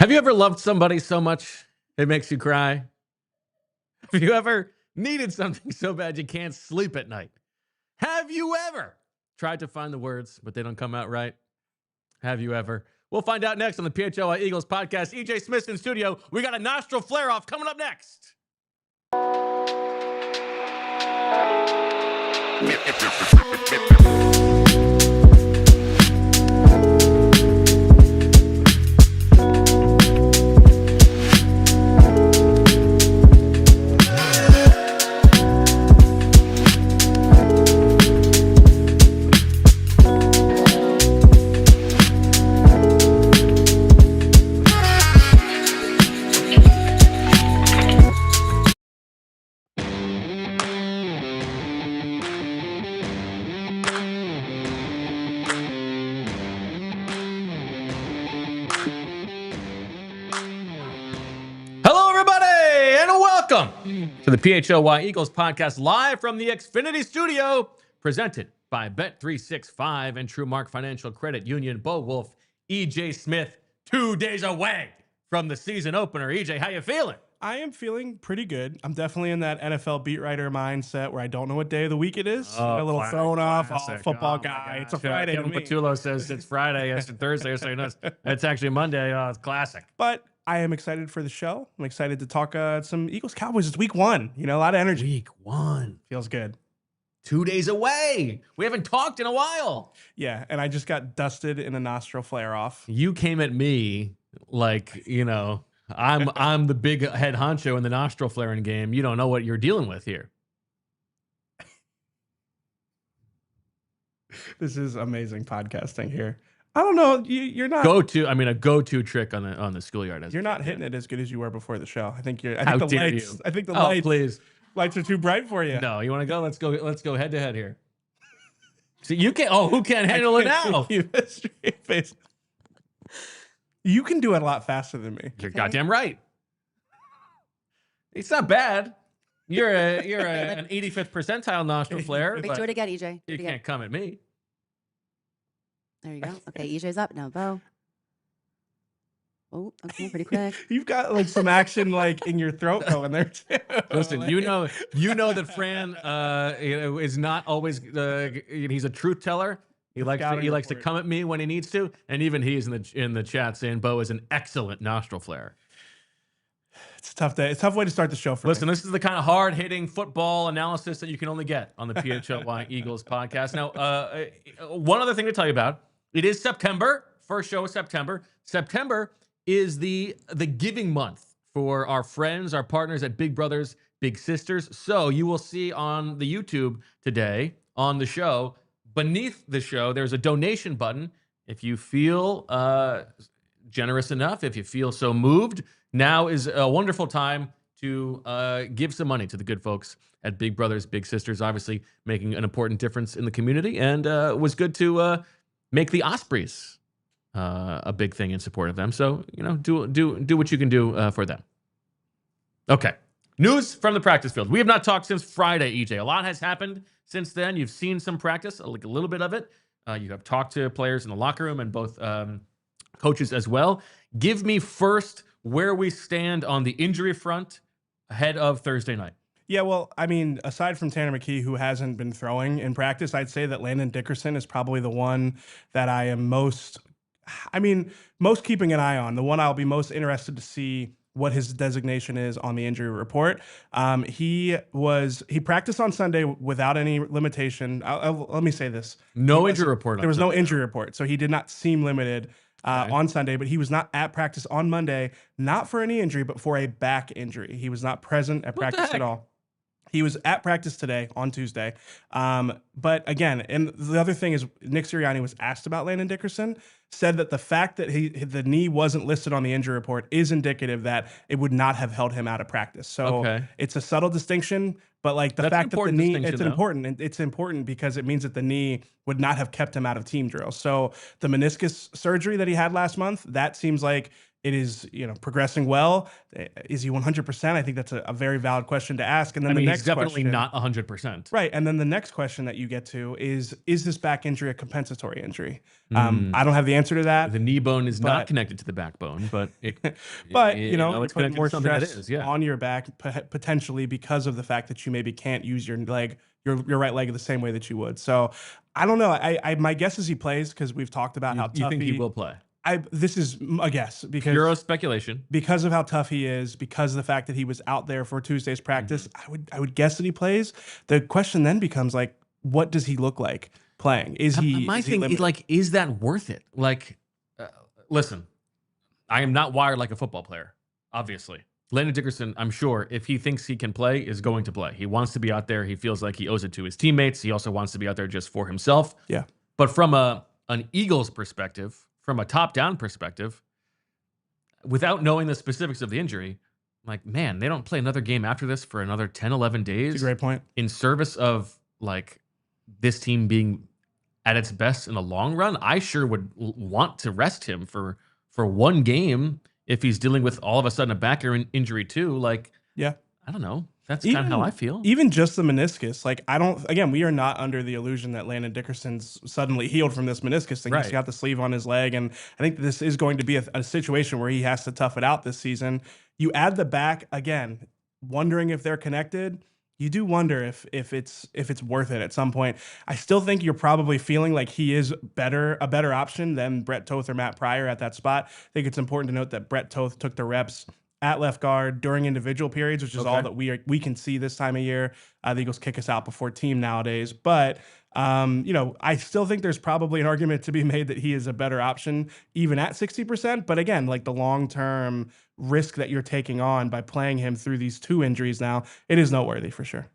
Have you ever loved somebody so much it makes you cry? Have you ever needed something so bad you can't sleep at night? Have you ever tried to find the words, but they don't come out right? Have you ever? We'll find out next on the PHLY Eagles podcast. EJ Smith in studio. We got a nostril flare off coming up next. Welcome to the PHLY Eagles podcast live from the Xfinity studio, presented by Bet365 and TrueMark Financial Credit Union. Bo Wulf, EJ Smith, 2 days away from the season opener. EJ, how you feeling? I am feeling pretty good. I'm definitely in that NFL beat writer mindset where I don't know what day of the week it is. A little thrown off, football guy. It's a Friday to me. Patullo says it's Friday, it's Thursday, so it's actually Monday. It's classic. But I am excited for the show. I'm excited to talk some Eagles Cowboys. It's week one. You know, a lot of energy. Week one. Feels good. 2 days away. We haven't talked in a while. Yeah, and I just got dusted in a nostril flare off. You came at me like, you know, I'm the big head honcho in the nostril flaring game. You don't know what you're dealing with here. This is amazing podcasting here. I don't know. You're not a go-to trick on the schoolyard. You're not hitting it as good as you were before the show. I think How dare you? I think the lights are too bright for you. No, you want to go? Let's go head to head here. So you can't. Oh, who can't handle it now? You can do it a lot faster than me. You're goddamn right. It's not bad. You're an 85th percentile nostril flare. Wait, do it again, EJ. You can't come at me. There you go. Okay, EJ's up now, Bo. Oh, okay, pretty quick. You've got like some action like in your throat going there too. Listen, you know that Fran is not always he's a truth teller. He likes to come at me when he needs to, and even he's in the chat saying Bo is an excellent nostril flare. It's a tough day. It's a tough way to start the show for me. Listen, this is the kind of hard-hitting football analysis that you can only get on the PHLY Eagles podcast. Now, one other thing to tell you about. It is September. First show of September. September is the giving month for our friends, our partners at Big Brothers, Big Sisters. So you will see on the YouTube today, on the show, beneath the show, there's a donation button. If you feel generous enough, if you feel so moved, now is a wonderful time to give some money to the good folks at Big Brothers, Big Sisters, obviously making an important difference in the community. And it was good to make the Ospreys a big thing in support of them. So, you know, do what you can do for them. Okay. News from the practice field. We have not talked since Friday, EJ. A lot has happened since then. You've seen some practice, like a little bit of it. You have talked to players in the locker room and both coaches as well. Give me first where we stand on the injury front ahead of Thursday night. Yeah, well, I mean, aside from Tanner McKee, who hasn't been throwing in practice, I'd say that Landon Dickerson is probably the one that I am most keeping an eye on, the one I'll be most interested to see what his designation is on the injury report. He practiced on Sunday without any limitation. Let me say this. No injury report. There was no injury report, so he did not seem limited on Sunday, but he was not at practice on Monday, not for any injury, but for a back injury. He was not present at practice at all. He was at practice today on Tuesday. But again, and the other thing is Nick Sirianni was asked about Landon Dickerson, said that the fact that the knee wasn't listed on the injury report is indicative that it would not have held him out of practice. So It's a subtle distinction, but like the fact that the knee, it's important. And it's important because it means that the knee would not have kept him out of team drills. So the meniscus surgery that he had last month, that seems like it is, progressing well. Is he 100%? I think that's a very valid question to ask. And then the next he's definitely question, not 100%. right. And then the next question that you get to is this back injury a compensatory injury? I don't have the answer to that. The knee bone is not connected to the backbone, but it's it's putting more stress yeah. on your back potentially because of the fact that you maybe can't use your leg, your right leg the same way that you would. So I don't know. My guess is he plays because we've talked about how tough you think he will play. This is a guess because Pure speculation. Because of how tough he is, because of the fact that he was out there for Tuesday's practice, I would guess that he plays. The question then becomes like, what does he look like playing? Is he? My thing is like, is that worth it? Like, listen, I am not wired like a football player. Obviously, Landon Dickerson, I'm sure, if he thinks he can play, is going to play. He wants to be out there. He feels like he owes it to his teammates. He also wants to be out there just for himself. Yeah. But from an Eagles perspective, from a top-down perspective, without knowing the specifics of the injury, like, man, they don't play another game after this for another 10, 11 days. That's a great point. In service of, like, this team being at its best in the long run, I sure would want to rest him for one game if he's dealing with all of a sudden a back injury too. Like, yeah, I don't know. That's kind of how I feel. Even just the meniscus. Like, we are not under the illusion that Landon Dickerson's suddenly healed from this meniscus thing. Right. He's got the sleeve on his leg. And I think this is going to be a situation where he has to tough it out this season. You add the back, again, wondering if they're connected. You do wonder if it's worth it at some point. I still think you're probably feeling like he is a better option than Brett Toth or Matt Pryor at that spot. I think it's important to note that Brett Toth took the reps at left guard during individual periods, which is all that we can see this time of year. The Eagles kick us out before team nowadays. But, I still think there's probably an argument to be made that he is a better option even at 60%. But again, like the long-term risk that you're taking on by playing him through these two injuries now, it is noteworthy for sure.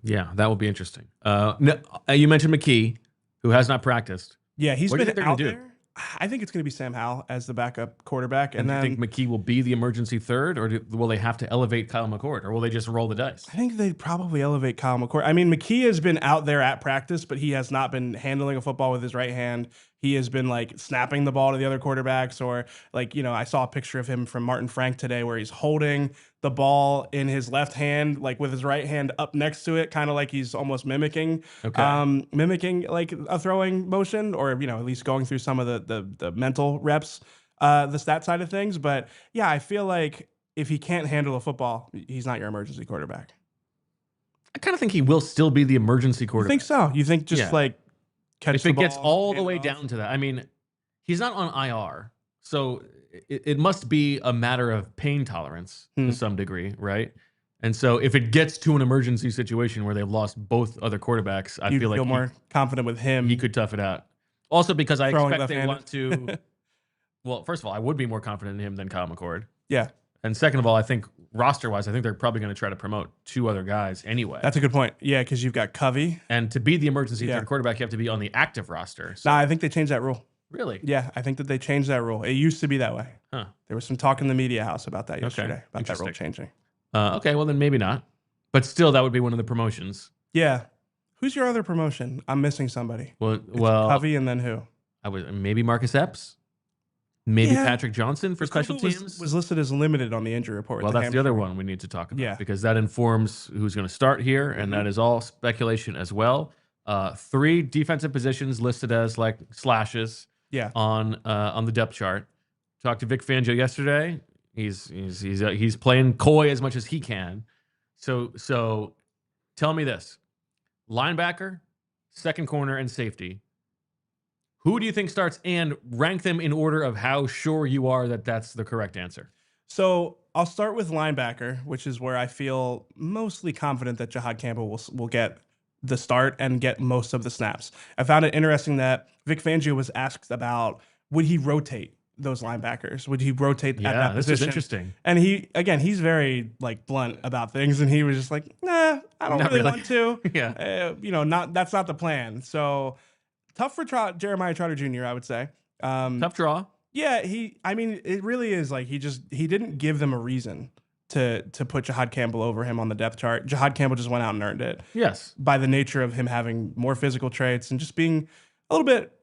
Yeah, that will be interesting. You mentioned McKee, who has not practiced. Yeah, he's been out there. there. I think it's going to be Sam Howell as the backup quarterback. And do you think McKee will be the emergency third, or will they have to elevate Kyle McCord, or will they just roll the dice? I think they'd probably elevate Kyle McCord. I mean, McKee has been out there at practice, but he has not been handling a football with his right hand. He has been like snapping the ball to the other quarterbacks, or like, I saw a picture of him from Martin Frank today where he's holding the ball in his left hand, like with his right hand up next to it, kind of like he's almost mimicking like a throwing motion, or, at least going through some of the mental reps, the stat side of things. But yeah, I feel like if he can't handle a football, he's not your emergency quarterback. I kind of think he will still be the emergency quarterback. You think so? You think just like catch the ball, if it gets all the way down to that? I mean, he's not on IR, so it must be a matter of pain tolerance to some degree, right? And so if it gets to an emergency situation where they've lost both other quarterbacks, I feel like more confident with him. He could tough it out. Also because I expect they want to. Well, first of all, I would be more confident in him than Kyle McCord. Yeah. And second of all, I think roster-wise, I think they're probably going to try to promote two other guys anyway. That's a good point. Yeah, because you've got Covey. And to be the emergency third quarterback, you have to be on the active roster. So. Nah, I think they changed that rule. Really? Yeah, I think that they changed that rule. It used to be that way. Huh. There was some talk in the media house about that yesterday, about that rule changing. Okay, well then maybe not. But still, that would be one of the promotions. Yeah. Who's your other promotion? I'm missing somebody. Well, Covey and then who? Maybe Marcus Epps. Maybe Patrick Johnson for special teams. Was listed as limited on the injury report. Well, that's the other one we need to talk about. Yeah. Because that informs who's going to start here, and that is all speculation as well. 3 defensive positions listed as like slashes. Yeah. On the depth chart. Talked to Vic Fangio yesterday. He's playing coy as much as he can. So tell me this: linebacker, second corner, and safety. Who do you think starts, and rank them in order of how sure you are that that's the correct answer? So I'll start with linebacker, which is where I feel mostly confident that Jihaad Campbell will get the start and get most of the snaps. I found it interesting that Vic Fangio was asked about, would he rotate those linebackers? Would he rotate at that position? This is interesting. And he's very like blunt about things, and he was just like, nah, I don't really want to. Yeah. That's not the plan. So tough for Jeremiah Trotter Jr., I would say. Tough draw. Yeah, it really is like he didn't give them a reason to put Jihaad Campbell over him on the depth chart. Jihaad Campbell just went out and earned it. Yes. By the nature of him having more physical traits and just being a little bit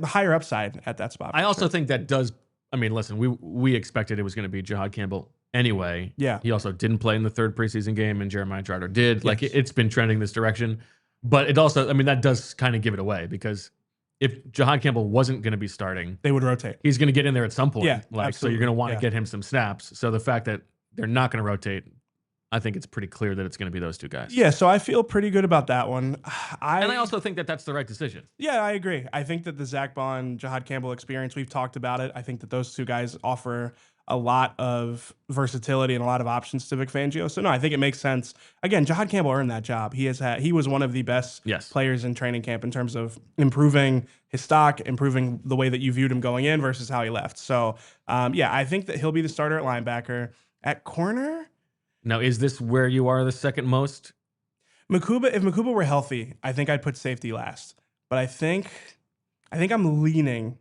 higher upside at that spot. I also think that does, I mean, listen, we expected it was going to be Jihaad Campbell anyway. Yeah. He also didn't play in the third preseason game, and Jeremiah Trotter did. Like, Yes. it's been trending this direction. But it also, I mean, that does kind of give it away, because if Jihaad Campbell wasn't going to be starting, They would rotate. he's going to get in there at some point. Yeah, Like, so you're absolutely. going to want to Yeah. get him some snaps. So the fact that they're not going to rotate, I think it's pretty clear that it's going to be those two guys. Yeah, so I feel pretty good about that one. And I also think that that's the right decision. Yeah, I agree. I think that the Zack Baun, Jihaad Campbell experience, we've talked about it. I think that those two guys offer a lot of versatility and a lot of options to Vic Fangio. So no, I think it makes sense. Again, Jihaad Campbell earned that job. He was one of the best Yes. players in training camp in terms of improving his stock, improving the way that you viewed him going in versus how he left. So yeah, I think that he'll be the starter at linebacker. At corner, Now, is this where you are the second most? Mukuba, if Mukuba were healthy, I think I'd put safety last. But I think I'm leaning.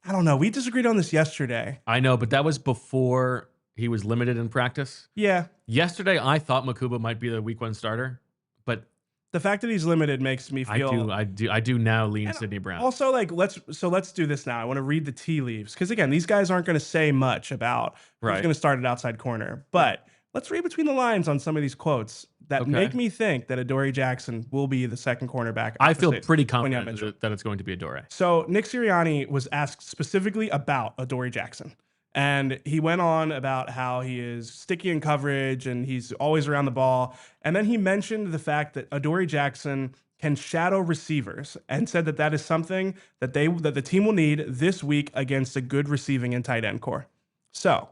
I don't know. We disagreed on this yesterday. I know, but that was before he was limited in practice. Yeah. Yesterday, I thought Mukuba might be the week 1 starter, but The fact that he's limited makes me feel. I do now lean And Sidney Brown. Also, like let's do this now. I want to read the tea leaves because again, these guys aren't going to say much about who's Right. going to start at outside corner. But let's read between the lines on some of these quotes that Okay. make me think that Adoree Jackson will be the second cornerback. I feel opposite pretty Quinyon confident Mitchell. that it's going to be Adoree. So Nick Sirianni was asked specifically about Adoree Jackson. And he went on about how he is sticky in coverage and he's always around the ball. And then he mentioned the fact that Adoree Jackson can shadow receivers and said that that is something that the team will need this week against a good receiving and tight end core. So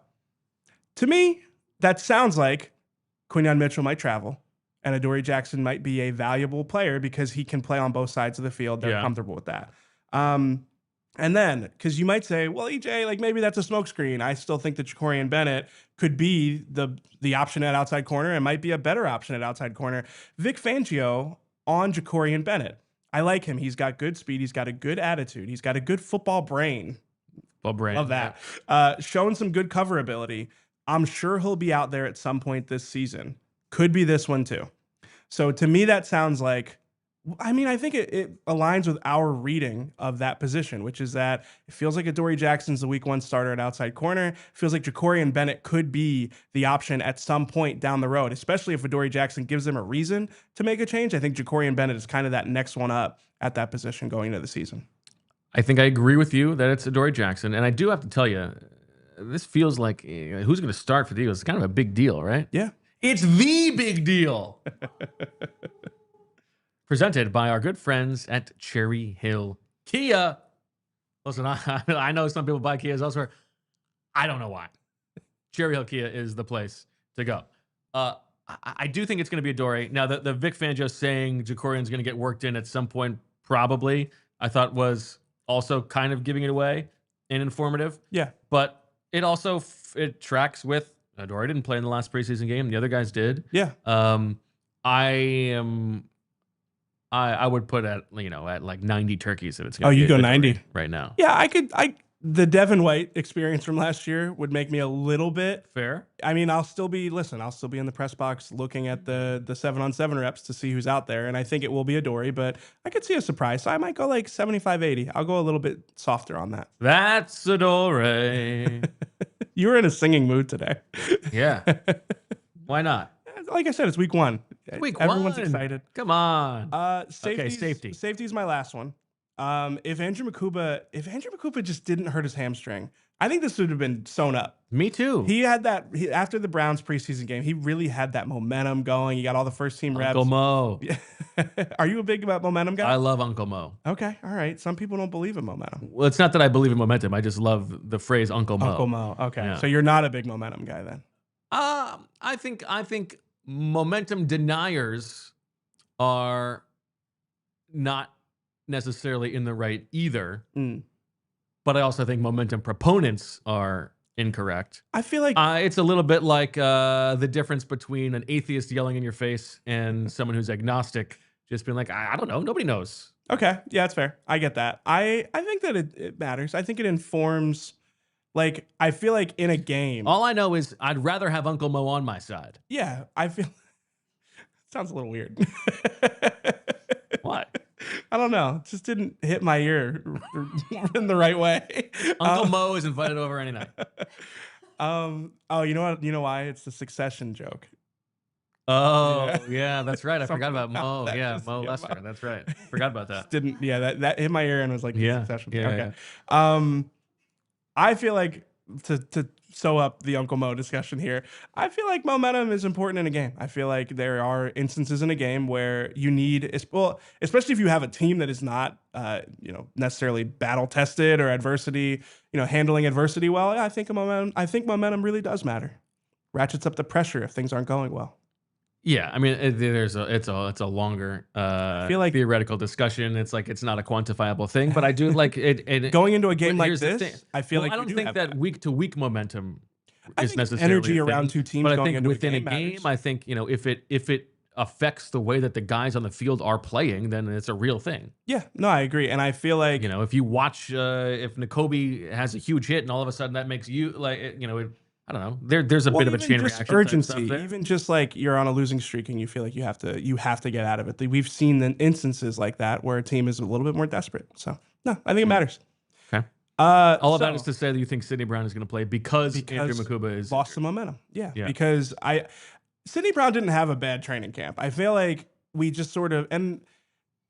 to me, that sounds like Quinyon Mitchell might travel and Adoree Jackson might be a valuable player because he can play on both sides of the field. They're Yeah. comfortable with that. And then, because you might say, well, EJ, like maybe that's a smokescreen. I still think that Jakorian Bennett could be the option at outside corner and might be a better option at outside corner. Vic Fangio on Jakorian Bennett. I like him. He's got good speed. He's got a good attitude. He's got a good football brain. Well, Brand. Love that. Showing some good cover ability. I'm sure he'll be out there at some point this season. Could be this one too. So to me, that sounds like, I mean, I think it aligns with our reading of that position, which is that it feels like Adoree Jackson's the week 1 starter at outside corner. It feels like Jakorian Bennett could be the option at some point down the road, especially if Adoree Jackson gives them a reason to make a change. I think Jakorian Bennett is kind of that next one up at that position going into the season. I think I agree with you that it's Adoree Jackson. And I do have to tell you, this feels like who's going to start for the Eagles? It's kind of a big deal, right? Yeah. It's the big deal. Presented by our good friends at Cherry Hill Kia. Listen, I know some people buy Kias elsewhere. I don't know why. Cherry Hill Kia is the place to go. I do think it's going to be Adoree. Now, the Vic Fangio saying Jakorian's going to get worked in at some point, probably, I thought was also kind of giving it away and informative. Yeah. But it also it tracks with Adoree didn't play in the last preseason game. The other guys did. Yeah. I would put at like 90 turkeys that it's going to Oh, be you go Adoree 90 right now. Yeah, the Devin White experience from last year would make me a little bit. Fair. I mean, I'll still be in the press box looking at the 7-on-7 reps to see who's out there. And I think it will be Adoree, but I could see a surprise. So I might go like 75-80. I'll go a little bit softer on that. That's Adoree. You were in a singing mood today. Yeah. Why not? Like I said, it's week 1. Everyone's one. excited. Come on. Safety. Safety is my last one. If Andrew Mukuba just didn't hurt his hamstring, I think this would have been sewn up. Me too. He had that after the Browns preseason game. He really had that momentum going. He got all the first team reps. Uncle Mo. Are you a big momentum guy? I love Uncle Mo. Okay, all right. Some people don't believe in momentum. Well, it's not that I believe in momentum. I just love the phrase Uncle Mo. Uncle Mo. Okay, Yeah. so you're not a big momentum guy then. I think momentum deniers are not necessarily in the right either. But I also think momentum proponents are incorrect. I feel like It's a little bit like the difference between an atheist yelling in your face and someone who's agnostic just being like, I don't know, nobody knows. okay, yeah, that's fair. I get that. I think that it matters. I think it informs. Like, I feel like in a game. All I know is I'd rather have Uncle Mo on my side. Yeah, I feel. Sounds a little weird. What? I don't know. It just didn't hit my ear in the right way. Uncle Mo is invited over any night. Oh, you know what? You know why? It's the Succession joke. Oh, yeah, that's right. I forgot Something about Mo. that Yeah, just- Mo yeah, Lester. Mo. That's right. Forgot about that. Just didn't. Yeah, that hit my ear and was like the Yeah, Succession. yeah, Okay. I feel like to sew up the Uncle Mo discussion here, I feel like momentum is important in a game. I feel like there are instances in a game where you need, well, especially if you have a team that is not, necessarily battle tested or adversity, handling adversity well. I think momentum really does matter. Ratchets up the pressure if things aren't going well. Yeah, I mean, it's a longer feel like theoretical discussion. It's like it's not a quantifiable thing, but I do like it. Going into a game but like here's the this, thing. I feel Well, like I you don't do think have that week to week momentum I is think necessarily energy a thing, around two teams but I going think into within a matters. game, I think if it affects the way that the guys on the field are playing, then it's a real thing. Yeah, no, I agree, and I feel like If you watch, if Nakobe has a huge hit and all of a sudden that makes you I don't know. There's a bit of a chain just reaction. urgency, Type stuff even just like you're on a losing streak and you feel like you have to get out of it. We've seen the instances like that where a team is a little bit more desperate. So no, I think it matters. Okay. All of so- that is to say that you think Sidney Brown is going to play because Andrew Mukuba is lost some momentum. Yeah, Yeah. because Sidney Brown didn't have a bad training camp. I feel like we just sort of, and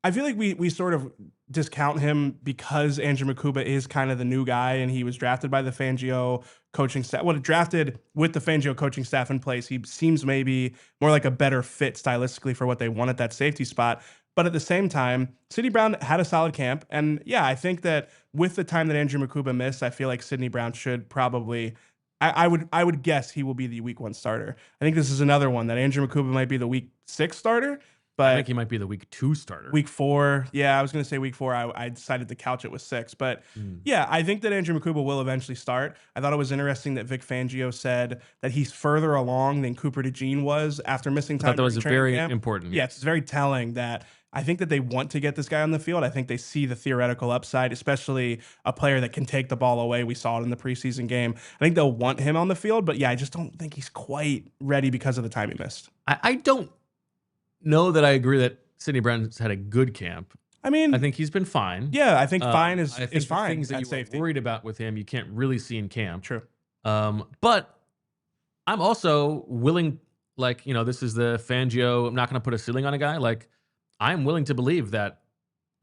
I feel like we sort of discount him because Andrew Mukuba is kind of the new guy and he was drafted by the Fangio coaching staff. Well, drafted with the Fangio coaching staff in place. He seems maybe more like a better fit stylistically for what they want at that safety spot. But at the same time, Sidney Brown had a solid camp. And yeah, I think that with the time that Andrew Mukuba missed, I feel like Sidney Brown should probably, I would guess he will be the week 1 starter. I think this is another one that Andrew Mukuba might be the week 6 starter. But I think he might be the week 2 starter. Week 4, yeah, I was going to say week 4. I decided to couch it with 6, but yeah, I think that Andrew Mukuba will eventually start. I thought it was interesting that Vic Fangio said that he's further along than Cooper DeJean was after missing time. I thought that was during training very camp. important. Yeah, it's very telling that I think that they want to get this guy on the field. I think they see the theoretical upside, especially a player that can take the ball away. We saw it in the preseason game. I think they'll want him on the field, but yeah, I just don't think he's quite ready because of the time he missed. I don't know that I agree that Sidney Brown's had a good camp. I mean, I think he's been fine. Yeah, I think fine I is think fine. The things that at you safety. were worried about with him, you can't really see in camp. True. But I'm also willing, this is the Fangio. I'm not going to put a ceiling on a guy. I'm willing to believe that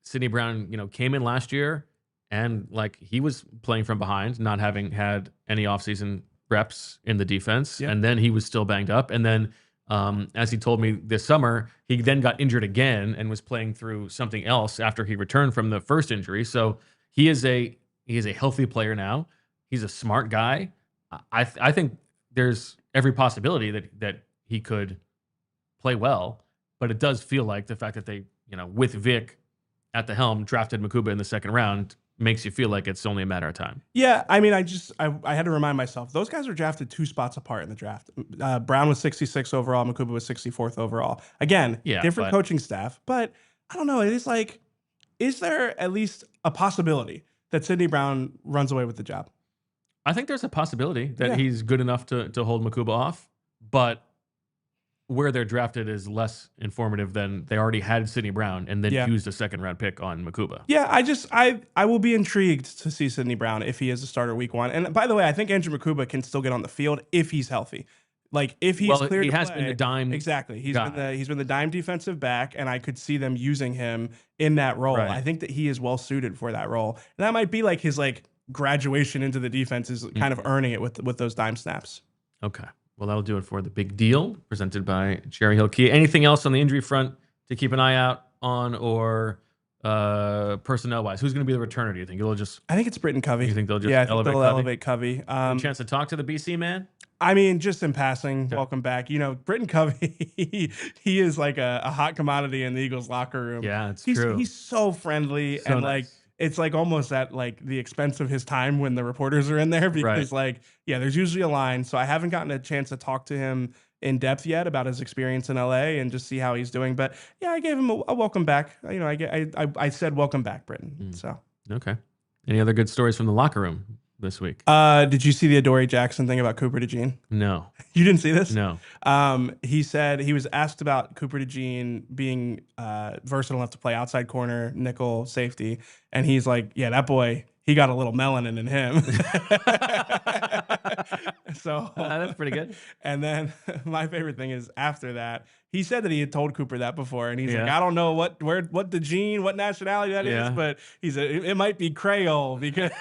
Sidney Brown, came in last year and he was playing from behind, not having had any offseason reps in the defense, and then he was still banged up, and then. As he told me this summer, he then got injured again and was playing through something else after he returned from the first injury. So he is a healthy player now. He's a smart guy. I think there's every possibility that he could play well, but it does feel like the fact that they, with Vic at the helm, drafted Mukuba in the 2nd round makes you feel like it's only a matter of time. Yeah, I mean, I had to remind myself, those guys were drafted 2 spots apart in the draft. Brown was 66 overall, Mukuba was 64th overall. Again, different coaching staff, but I don't know. It is is there at least a possibility that Sidney Brown runs away with the job? I think there's a possibility that he's good enough to hold Mukuba off, but where they're drafted is less informative than they already had Sidney Brown and then used a 2nd round pick on Mukuba. Yeah, I will be intrigued to see Sidney Brown if he is a starter week 1. And by the way, I think Andrew Mukuba can still get on the field if he's healthy. If he's cleared he to has play, been the dime. Exactly. He's guy. been the dime defensive back, and I could see them using him in that role. Right. I think that he is well suited for that role. And that might be his graduation into the defense is kind of earning it with those dime snaps. Okay. Well, that'll do it for the big deal presented by Cherry Hill Kia. Anything else on the injury front to keep an eye out on, or personnel-wise? Who's going to be the returner, do you think? I think it's Britton Covey. You think they'll just elevate Covey? A chance to talk to the BC man? I mean, just in passing, welcome back. Britton Covey, he is like a hot commodity in the Eagles locker room. Yeah, it's true. He's so friendly So and nice. It's almost at the expense of his time when the reporters are in there because there's usually a line. So I haven't gotten a chance to talk to him in depth yet about his experience in LA and just see how he's doing. But yeah, I gave him a welcome back. I said welcome back, Britton. So okay. Any other good stories from the locker room this week? Did you see the Adoree Jackson thing about Cooper DeJean? No. You didn't see this? No. He said he was asked about Cooper DeJean being versatile enough to play outside corner, nickel, safety, and he's like, "Yeah, that boy, he got a little melanin in him." So that's pretty good. And then my favorite thing is after that, he said that he had told Cooper that before, and he's Yeah. like, "I don't know what DeJean, what nationality that Yeah. is, but he said it might be Creole because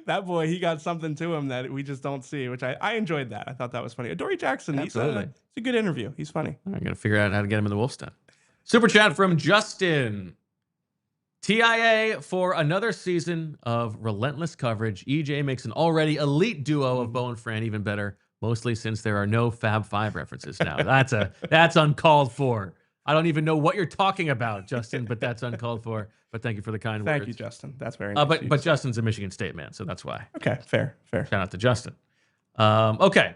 that boy, he got something to him that we just don't see." Which I enjoyed that. I thought that was funny. Adoree Jackson, Absolutely. it's a good interview. He's funny. I got to figure out how to get him in the Wolf's Den. Super chat from Justin. TIA for another season of relentless coverage. EJ makes an already elite duo of Bo and Fran even better, mostly since there are no Fab Five references now. That's uncalled for. I don't even know what you're talking about, Justin, but that's uncalled for. But thank you for the kind words. Thank you, Justin. That's very nice. But Justin's a Michigan State man, so that's why. Okay, fair. Shout out to Justin. Okay,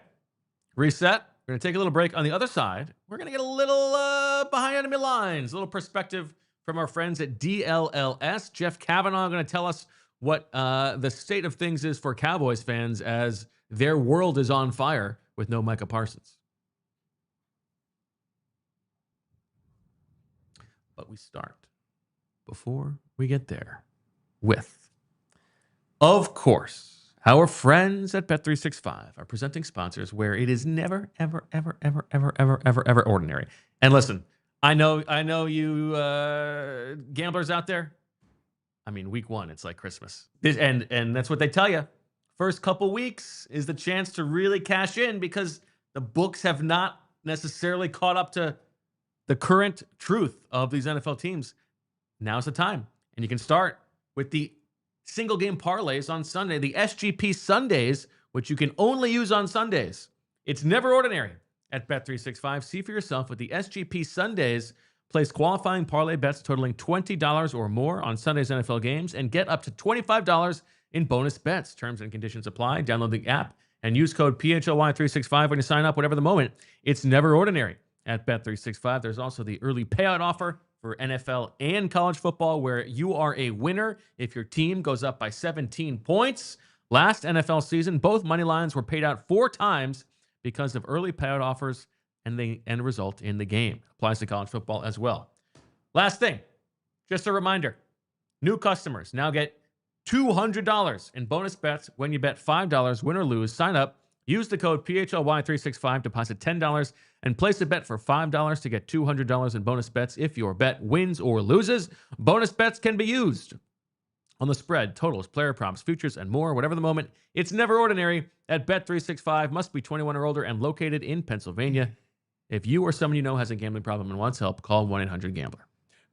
reset. We're going to take a little break. On the other side, we're going to get a little behind enemy lines, a little perspective from our friends at DLLS. Jeff Cavanaugh going to tell us what the state of things is for Cowboys fans as their world is on fire with no Micah Parsons. But we start, before we get there, with, of course, our friends at Bet365 are presenting sponsors where it is never, ever, ever, ever, ever, ever, ever, ever ordinary. And listen, I know you gamblers out there. I mean, week one, it's like Christmas. And that's what they tell you. First couple weeks is the chance to really cash in because the books have not necessarily caught up to the current truth of these NFL teams. Now's the time. And you can start with the single game parlays on Sunday, the SGP Sundays, which you can only use on Sundays. It's never ordinary at Bet365. See for yourself with the SGP Sundays. Place qualifying parlay bets totaling $20 or more on Sunday's NFL games and get up to $25 in bonus bets. Terms and conditions apply. Download the app and use code PHLY365 when you sign up. Whatever the moment, it's never ordinary at Bet365. There's also the early payout offer for NFL and college football where you are a winner if your team goes up by 17 points. Last NFL season, both money lines were paid out 4 times because of early payout offers and the end result in the game. Applies to college football as well. Last thing, just a reminder, new customers now get $200 in bonus bets when you bet $5, win or lose. Sign up, use the code PHLY365, deposit $10, and place a bet for $5 to get $200 in bonus bets if your bet wins or loses. Bonus bets can be used on the spread, totals, player props, futures, and more. Whatever the moment, it's never ordinary at Bet365. Must be 21 or older and located in Pennsylvania. If you or someone you know has a gambling problem and wants help, call 1-800-GAMBLER.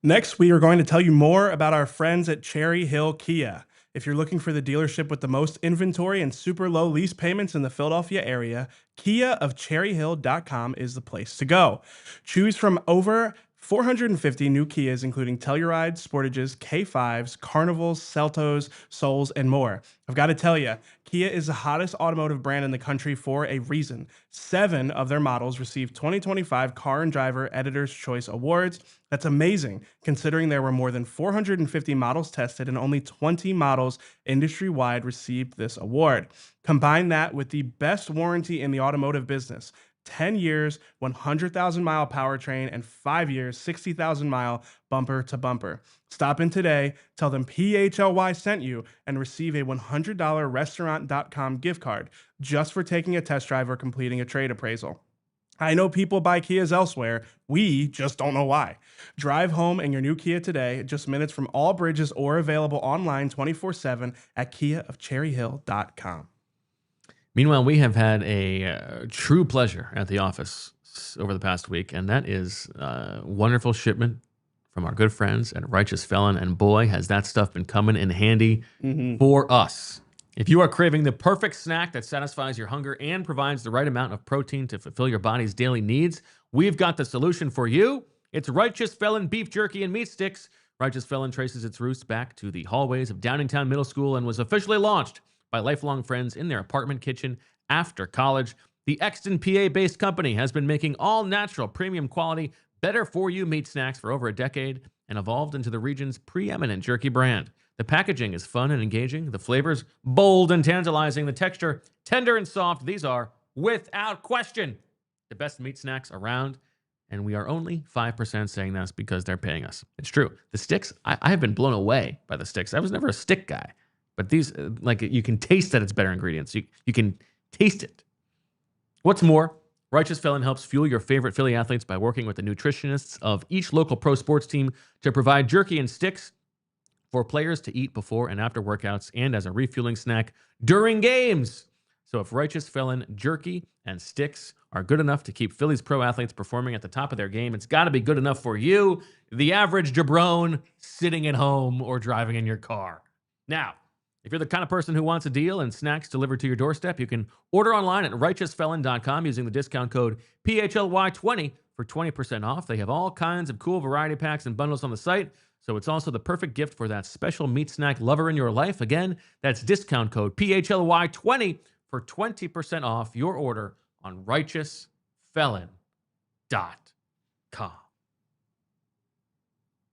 Next, we are going to tell you more about our friends at Cherry Hill Kia. If you're looking for the dealership with the most inventory and super low lease payments in the Philadelphia area, Kia of CherryHill.com is the place to go. Choose from over 450 new Kias, including Tellurides, Sportages, K5s, Carnivals, Celtos, Souls, and more. I've got to tell you, Kia is the hottest automotive brand in the country for a reason. 7 of their models received 2025 Car and Driver Editor's Choice Awards. That's amazing, considering there were more than 450 models tested and only 20 models industry-wide received this award. Combine that with the best warranty in the automotive business. 10 years, 100,000-mile powertrain, and 5 years, 60,000-mile bumper-to-bumper. Stop in today, tell them PHLY sent you, and receive a $100 restaurant.com gift card just for taking a test drive or completing a trade appraisal. I know people buy Kias elsewhere. We just don't know why. Drive home in your new Kia today, just minutes from all bridges or available online 24/7 at kiaofcherryhill.com. Meanwhile, we have had a true pleasure at the office over the past week, and that is a wonderful shipment from our good friends at Righteous Felon, and boy, has that stuff been coming in handy for us. If you are craving the perfect snack that satisfies your hunger and provides the right amount of protein to fulfill your body's daily needs, we've got the solution for you. It's Righteous Felon Beef Jerky and Meat Sticks. Righteous Felon traces its roots back to the hallways of Downingtown Middle School and was officially launched by lifelong friends in their apartment kitchen after college. The Exton, PA-based company has been making all-natural, premium quality, better-for-you meat snacks for over a decade and evolved into the region's preeminent jerky brand. The packaging is fun and engaging. The flavors bold and tantalizing. The texture tender and soft. These are, without question, the best meat snacks around. And we are only 5% saying this because they're paying us. It's true. The sticks, I have been blown away by the sticks. I was never a stick guy. But these, like, you can taste that it's better ingredients. You can taste it. What's more, Righteous Felon helps fuel your favorite Philly athletes by working with the nutritionists of each local pro sports team to provide jerky and sticks for players to eat before and after workouts and as a refueling snack during games. So if Righteous Felon jerky and sticks are good enough to keep Philly's pro athletes performing at the top of their game, it's got to be good enough for you, the average jabron sitting at home or driving in your car. Now, if you're the kind of person who wants a deal and snacks delivered to your doorstep, you can order online at righteousfelon.com using the discount code PHLY20 for 20% off. They have all kinds of cool variety packs and bundles on the site, so it's also the perfect gift for that special meat snack lover in your life. Again, that's discount code PHLY20 for 20% off your order on righteousfelon.com.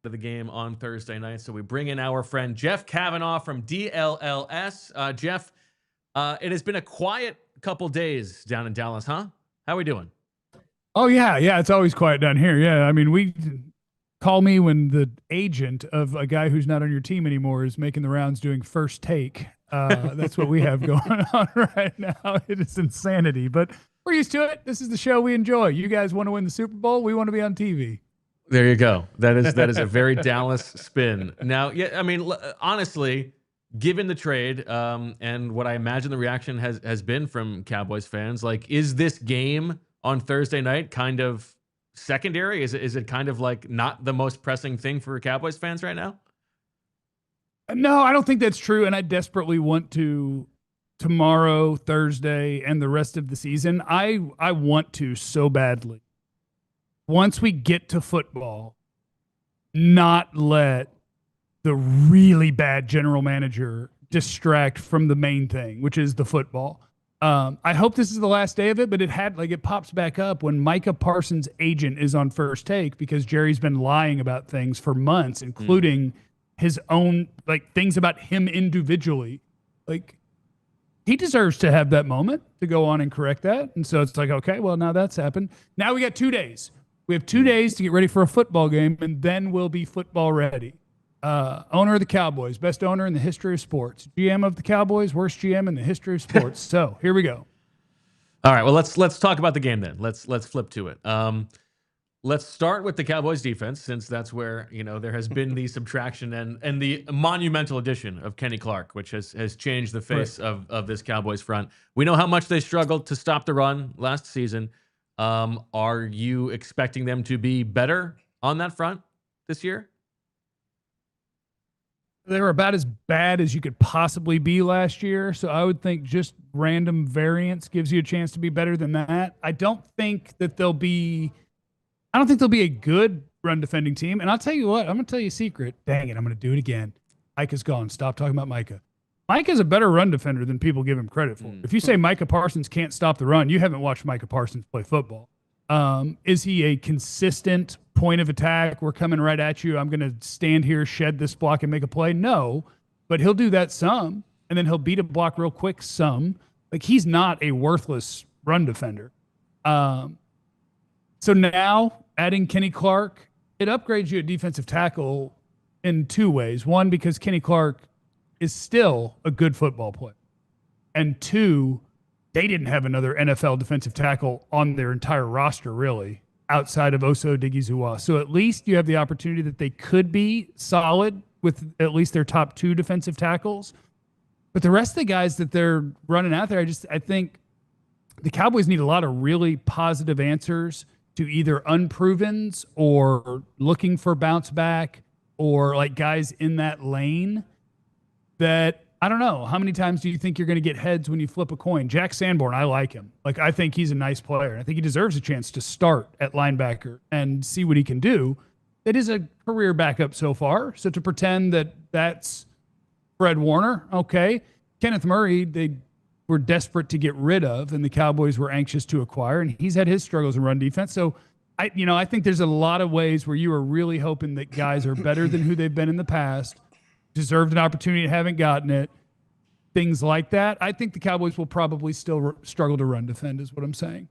Of the game on Thursday night. So we bring in our friend Jeff Cavanaugh from DLLS. Jeff, it has been a quiet couple days down in Dallas, huh? How are we doing? Oh, yeah. Yeah, it's always quiet down here. Yeah, I mean, we call me when the agent of a guy who's not on your team anymore is making the rounds doing first take. That's what we have going on right now. It is insanity, but we're used to it. This is the show we enjoy. You guys want to win the Super Bowl. We want to be on TV. There you go. That is a very Dallas spin. Now, yeah, I mean, honestly, given the trade and what I imagine the reaction has been from Cowboys fans, like, is this game on Thursday night kind of secondary? Is it kind of like not the most pressing thing for Cowboys fans right now? No, I don't think that's true, and I desperately want to tomorrow, Thursday, and the rest of the season. I want to so badly. Once we get to football, not let the really bad general manager distract from the main thing, which is the football. I hope this is the last day of it, but it pops back up when Micah Parsons' agent is on first take because Jerry's been lying about things for months, including his own, like, things about him individually. Like, he deserves to have that moment to go on and correct that. And so it's like, okay, well, now that's happened. Now we got 2 days. We have 2 days to get ready for a football game, and then we'll be football ready. Owner of the Cowboys, best owner in the history of sports. GM of the Cowboys, worst GM in the history of sports. So here we go. All right, well, let's talk about the game then. Let's flip to it. Let's start with the Cowboys defense, since that's where, you know, there has been the subtraction and the monumental addition of Kenny Clark, which has changed the face of this Cowboys front. We know how much they struggled to stop the run last season. Are you expecting them to be better on that front this year? They were about as bad as you could possibly be last year. So I would think just random variance gives you a chance to be better than that. I don't think they'll be a good run defending team. And I'll tell you what, I'm going to tell you a secret. Dang it, I'm going to do it again. Micah's gone. Stop talking about Micah. Micah's a better run defender than people give him credit for. If you say Micah Parsons can't stop the run, you haven't watched Micah Parsons play football. Is he a consistent point of attack? We're coming right at you. I'm going to stand here, shed this block, and make a play. No, but he'll do that some, and then he'll beat a block real quick some. Like, he's not a worthless run defender. So now adding Kenny Clark, it upgrades you at defensive tackle in 2 ways. One, because Kenny Clark is still a good football player. And 2, they didn't have another NFL defensive tackle on their entire roster, really, outside of Oso Odighizuwa. So at least you have the opportunity that they could be solid with at least their top 2 defensive tackles. But the rest of the guys that they're running out there, I think the Cowboys need a lot of really positive answers to either unprovens or looking for bounce back or like guys in that lane that, I don't know, how many times do you think you're going to get heads when you flip a coin? Jack Sanborn, I like him. Like, I think he's a nice player. I think he deserves a chance to start at linebacker and see what he can do. It is a career backup so far. So to pretend that that's Fred Warner, okay. Kenneth Murray, they were desperate to get rid of, and the Cowboys were anxious to acquire, and he's had his struggles in run defense. So I think there's a lot of ways where you are really hoping that guys are better than who they've been in the past. deserved an opportunity and haven't gotten it. Things like that. I think the Cowboys will probably still struggle to run defend is what I'm saying.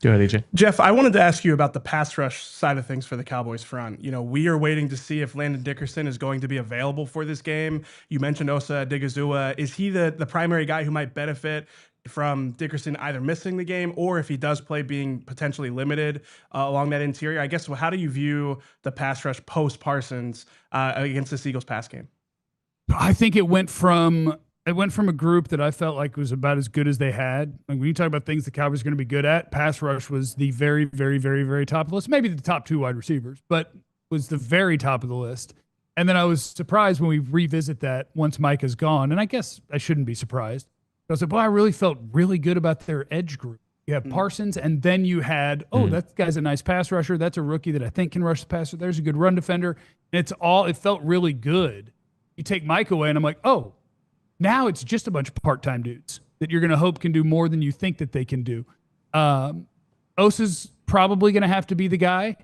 Go ahead, EJ. Jeff, I wanted to ask you about the pass rush side of things for the Cowboys front. You know, we are waiting to see if Landon Dickerson is going to be available for this game. You mentioned Osa Odighizuwa. Is he the primary guy who might benefit from Dickerson either missing the game or if he does play being potentially limited along that interior? I guess, how do you view the pass rush post Parsons against this Eagles pass game? I think it went from a group that I felt like was about as good as they had. Like when you talk about things the Cowboys are going to be good at, pass rush was the very, very, very, very top of the list. Maybe the top 2 wide receivers, but was the very top of the list. And then I was surprised when we revisit that once Micah's gone. And I guess I shouldn't be surprised. I was like, well, I really felt really good about their edge group. You have Parsons, and then you had, that guy's a nice pass rusher. That's a rookie that I think can rush the passer. There's a good run defender. And it felt really good. You take Mike away, and I'm like, oh, now it's just a bunch of part-time dudes that you're going to hope can do more than you think that they can do. Osa's probably going to have to be the guy.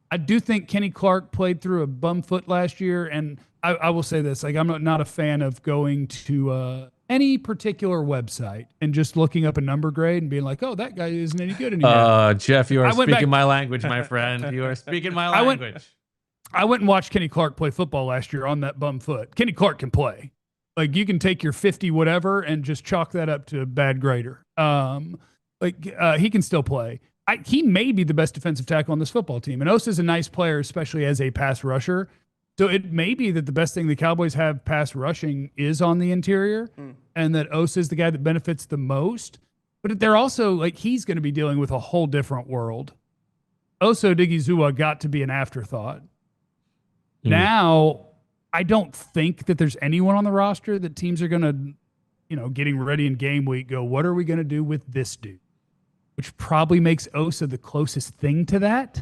I do think Kenny Clark played through a bum foot last year, and I will say this. Like, I'm not a fan of going to any particular website and just looking up a number grade and being like, oh, that guy isn't any good anymore. Jeff, you are speaking my language, my friend. You are speaking my language. I went and watched Kenny Clark play football last year on that bum foot. Kenny Clark can play. Like, you can take your 50 whatever and just chalk that up to a bad grader. He can still play. He may be the best defensive tackle on this football team. And Osa's a nice player, especially as a pass rusher. So it may be that the best thing the Cowboys have pass rushing is on the interior and that Osa is the guy that benefits the most. But they're also, like, he's going to be dealing with a whole different world. Osa Odighizuwa got to be an afterthought. Now, I don't think that there's anyone on the roster that teams are going to, getting ready in game week, go, what are we going to do with this dude? Which probably makes Osa the closest thing to that.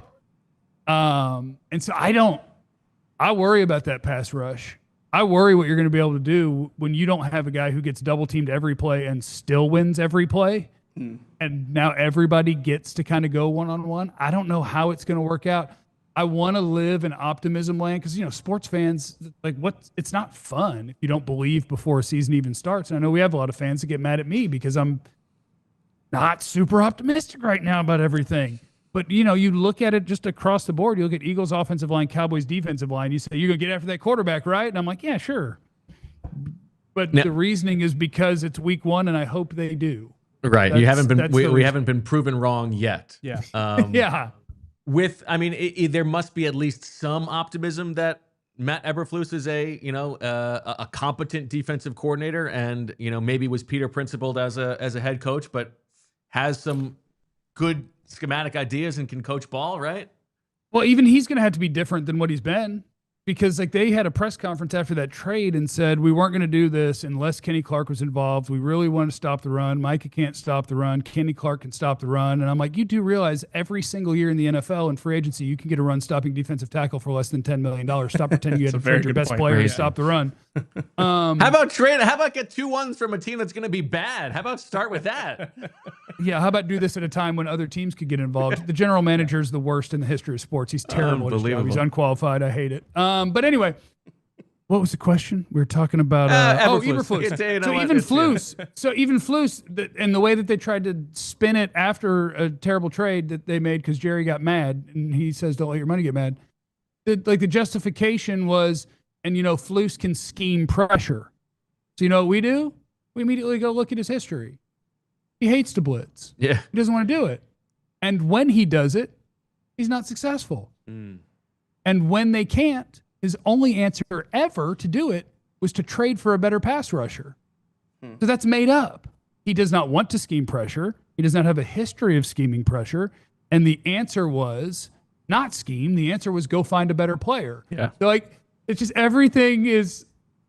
And so I worry about that pass rush. I worry what you're going to be able to do when you don't have a guy who gets double teamed every play and still wins every play. And now everybody gets to kind of go one-on-one. I don't know how it's going to work out. I want to live in optimism land because, sports fans, it's not fun if you don't believe before a season even starts. And I know we have a lot of fans that get mad at me because I'm not super optimistic right now about everything. But, you look at it just across the board. You look at Eagles offensive line, Cowboys defensive line. You say, you're going to get after that quarterback, right? And I'm like, yeah, sure. But the reasoning is because it's week 1 and I hope they do. Right. We haven't been proven wrong yet. Yeah. Yeah. There must be at least some optimism that Matt Eberflus is a competent defensive coordinator, and maybe was Peter principled as a head coach, but has some good schematic ideas and can coach ball, right? Well, even he's going to have to be different than what he's been. Because they had a press conference after that trade and said, we weren't going to do this unless Kenny Clark was involved. We really want to stop the run. Micah can't stop the run. Kenny Clark can stop the run. And I'm like, you do realize every single year in the NFL and free agency, you can get a run-stopping defensive tackle for less than $10 million. Stop pretending you had to trade your best player to stop the run. How about get 2 ones from a team that's going to be bad? How about start with that? Yeah, how about do this at a time when other teams could get involved? The general manager is the worst in the history of sports. He's terrible at his job. He's unqualified. I hate it. But anyway, what was the question? We were talking about Eberflus. So even Flus, and the way that they tried to spin it after a terrible trade that they made because Jerry got mad, and he says, don't let your money get mad. The justification was, and Flus can scheme pressure. So you know what we do? We immediately go look at his history. He hates to blitz. Yeah. He doesn't want to do it. And when he does it, he's not successful. And when they can't, his only answer ever to do it was to trade for a better pass rusher. So that's made up. He does not want to scheme pressure. He does not have a history of scheming pressure. And the answer was not scheme. The answer was go find a better player. Yeah. So it's just everything is.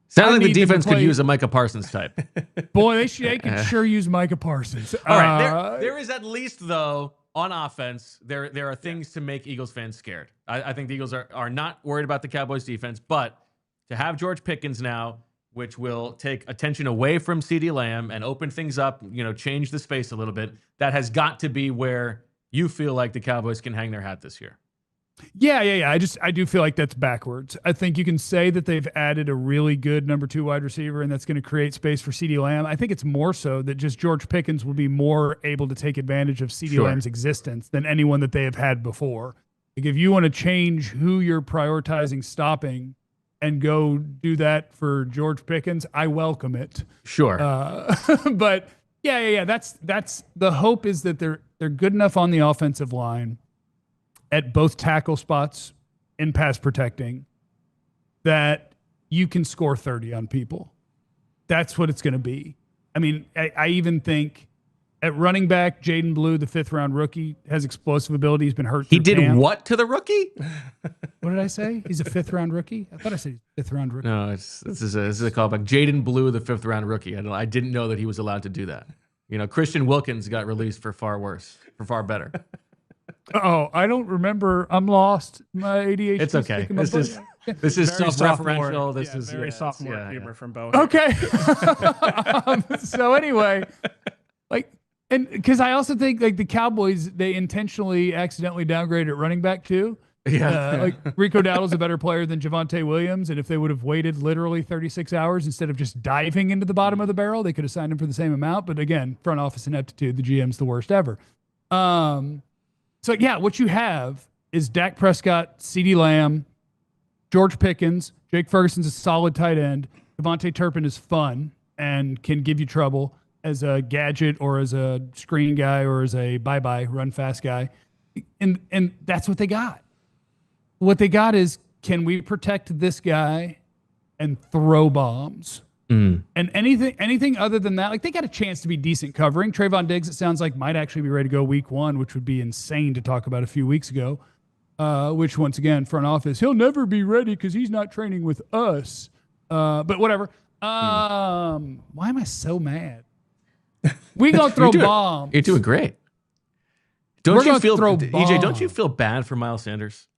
Sounds like the defense could use a Micah Parsons type. Boy, they could sure use Micah Parsons. All right. There is at least, though, on offense, there are things to make Eagles fans scared. I think the Eagles are not worried about the Cowboys defense, but to have George Pickens now, which will take attention away from CeeDee Lamb and open things up, change the space a little bit, that has got to be where you feel like the Cowboys can hang their hat this year. Yeah. I do feel like that's backwards. I think you can say that they've added a really good number 2 wide receiver, and that's going to create space for CeeDee Lamb. I think it's more so that just George Pickens will be more able to take advantage of CeeDee Lamb's existence than anyone that they have had before. Like if you want to change who you're prioritizing stopping and go do that for George Pickens, I welcome it. Sure. But yeah. That's the hope, is that they're good enough on the offensive line at both tackle spots in pass protecting that you can score 30 on people. That's what it's going to be. I mean, I even think at running back, Jaden Blue, the 5th-round rookie, has explosive ability. He's been hurt. He did camp. What to the rookie? What did I say? He's a 5th-round rookie? I thought I said 5th-round rookie. No, this is a callback. Jaden Blue, the 5th-round rookie. I didn't know that he was allowed to do that. You know, Christian Wilkins got released for far worse, for far better. Oh, I don't remember. I'm lost. My ADHD. It's okay. This is self-referential. This is very sophomore humor from Bo. Okay. So anyway, and because I also think the Cowboys, they intentionally accidentally downgraded running back too. Yeah. Rico Dowdle's a better player than Javonte Williams, and if they would have waited literally 36 hours instead of just diving into the bottom of the barrel, they could have signed him for the same amount. But again, front office ineptitude, the GM's the worst ever. So yeah, what you have is Dak Prescott, CeeDee Lamb, George Pickens, Jake Ferguson's a solid tight end. Devontae Turpin is fun and can give you trouble as a gadget or as a screen guy or as a bye-bye run fast guy. And that's what they got. What they got is, can we protect this guy and throw bombs? And anything other than that, they got a chance to be decent covering. Trayvon Diggs, it sounds like, might actually be ready to go week 1, which would be insane to talk about a few weeks ago. Which, once again, front office, he'll never be ready because he's not training with us. But whatever. Why am I so mad? We gonna throw bombs. You're doing great. Don't you feel bad for Miles Sanders?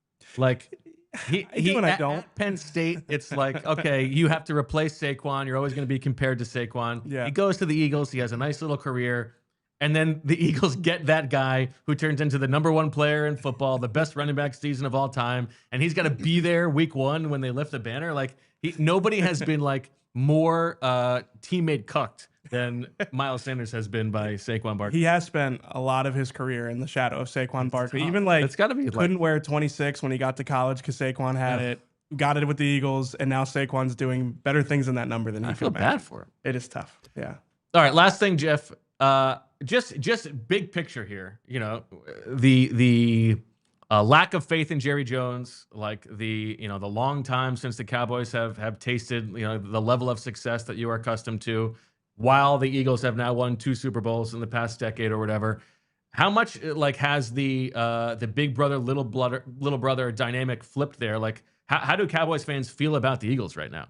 He I don't. At Penn State, it's like, okay, you have to replace Saquon. You're always going to be compared to Saquon. Yeah. He goes to the Eagles. He has a nice little career. And then the Eagles get that guy who turns into the #1 player in football, the best running back season of all time. And he's got to be there week 1 when they lift the banner. Nobody has been more teammate cucked than Miles Sanders has been by Saquon Barkley. He has spent a lot of his career in the shadow of Saquon Barkley. Even it's got to be couldn't wear 26 when he got to college because Saquon had it. Got it with the Eagles, and now Saquon's doing better things in that number than he I feel bad for him. It is tough. Yeah. All right, last thing, Jeff. Just big picture here. You know, the lack of faith in Jerry Jones, the long time since the Cowboys have tasted the level of success that you are accustomed to, while the Eagles have now won 2 Super Bowls in the past decade or whatever. How much has the big brother little brother dynamic flipped there? How do Cowboys fans feel about the Eagles right now?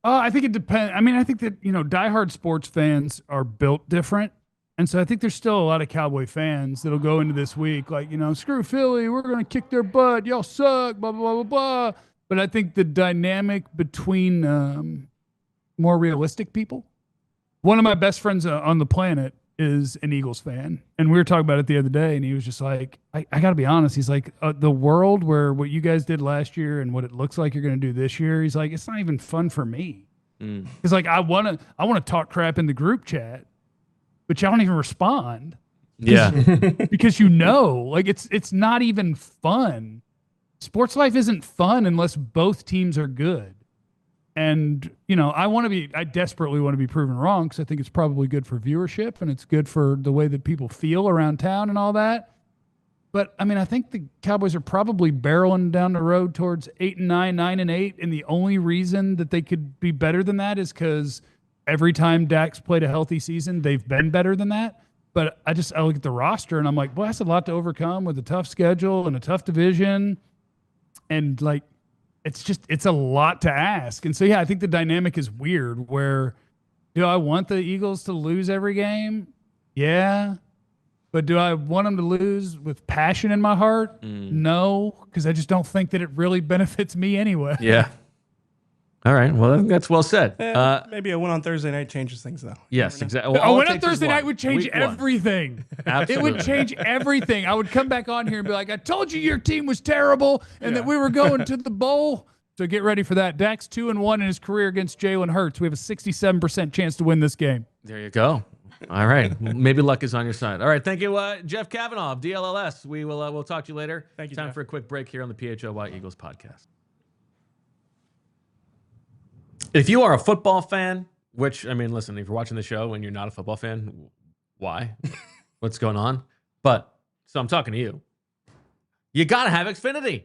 I think it depends. I mean, I think that, diehard sports fans are built different. And so I think there's still a lot of Cowboy fans that'll go into this week screw Philly, we're going to kick their butt, y'all suck, blah, blah, blah, blah. But I think the dynamic between more realistic people, one of my best friends on the planet is an Eagles fan. And we were talking about it the other day, and he was just like, I got to be honest. He's like, the world where what you guys did last year and what it looks like you're going to do this year, he's like, it's not even fun for me. He's like, I want to talk crap in the group chat, but y'all don't even respond. Yeah. Because it's not even fun. Sports life isn't fun unless both teams are good. And, I desperately want to be proven wrong because I think it's probably good for viewership and it's good for the way that people feel around town and all that. But, I think the Cowboys are probably barreling down the road towards 8-9, 9-8. And the only reason that they could be better than that is because every time Dak's played a healthy season, they've been better than that. But I look at the roster and I'm like, boy, that's a lot to overcome with a tough schedule and a tough division. And, it's a lot to ask. And so, yeah, I think the dynamic is weird where, do I want the Eagles to lose every game? Yeah. But do I want them to lose with passion in my heart? No, because I just don't think that it really benefits me anyway. Yeah. All right. Well, I think that's well said. Maybe a win on Thursday night changes things, though. Yes, exactly. Well, A all it win on takes is Thursday one. night would change Week one. everything. Absolutely. It would change everything. I would come back on here and be like, I told you your team was terrible and that we were going to the bowl. So get ready for that. Dak's 2-1 in his career against Jalen Hurts. We have a 67% chance to win this game. There you go. All right. Maybe luck is on your side. All right. Thank you, Jeff Cavanaugh of DLLS. We'll talk to you later. Thank you, Time Jeff. for a quick break here on the PHLY Eagles podcast. If you are a football fan, which, I mean, listen, if you're watching the show and you're not a football fan, why? What's going on? But, so I'm talking to you. You got to have Xfinity.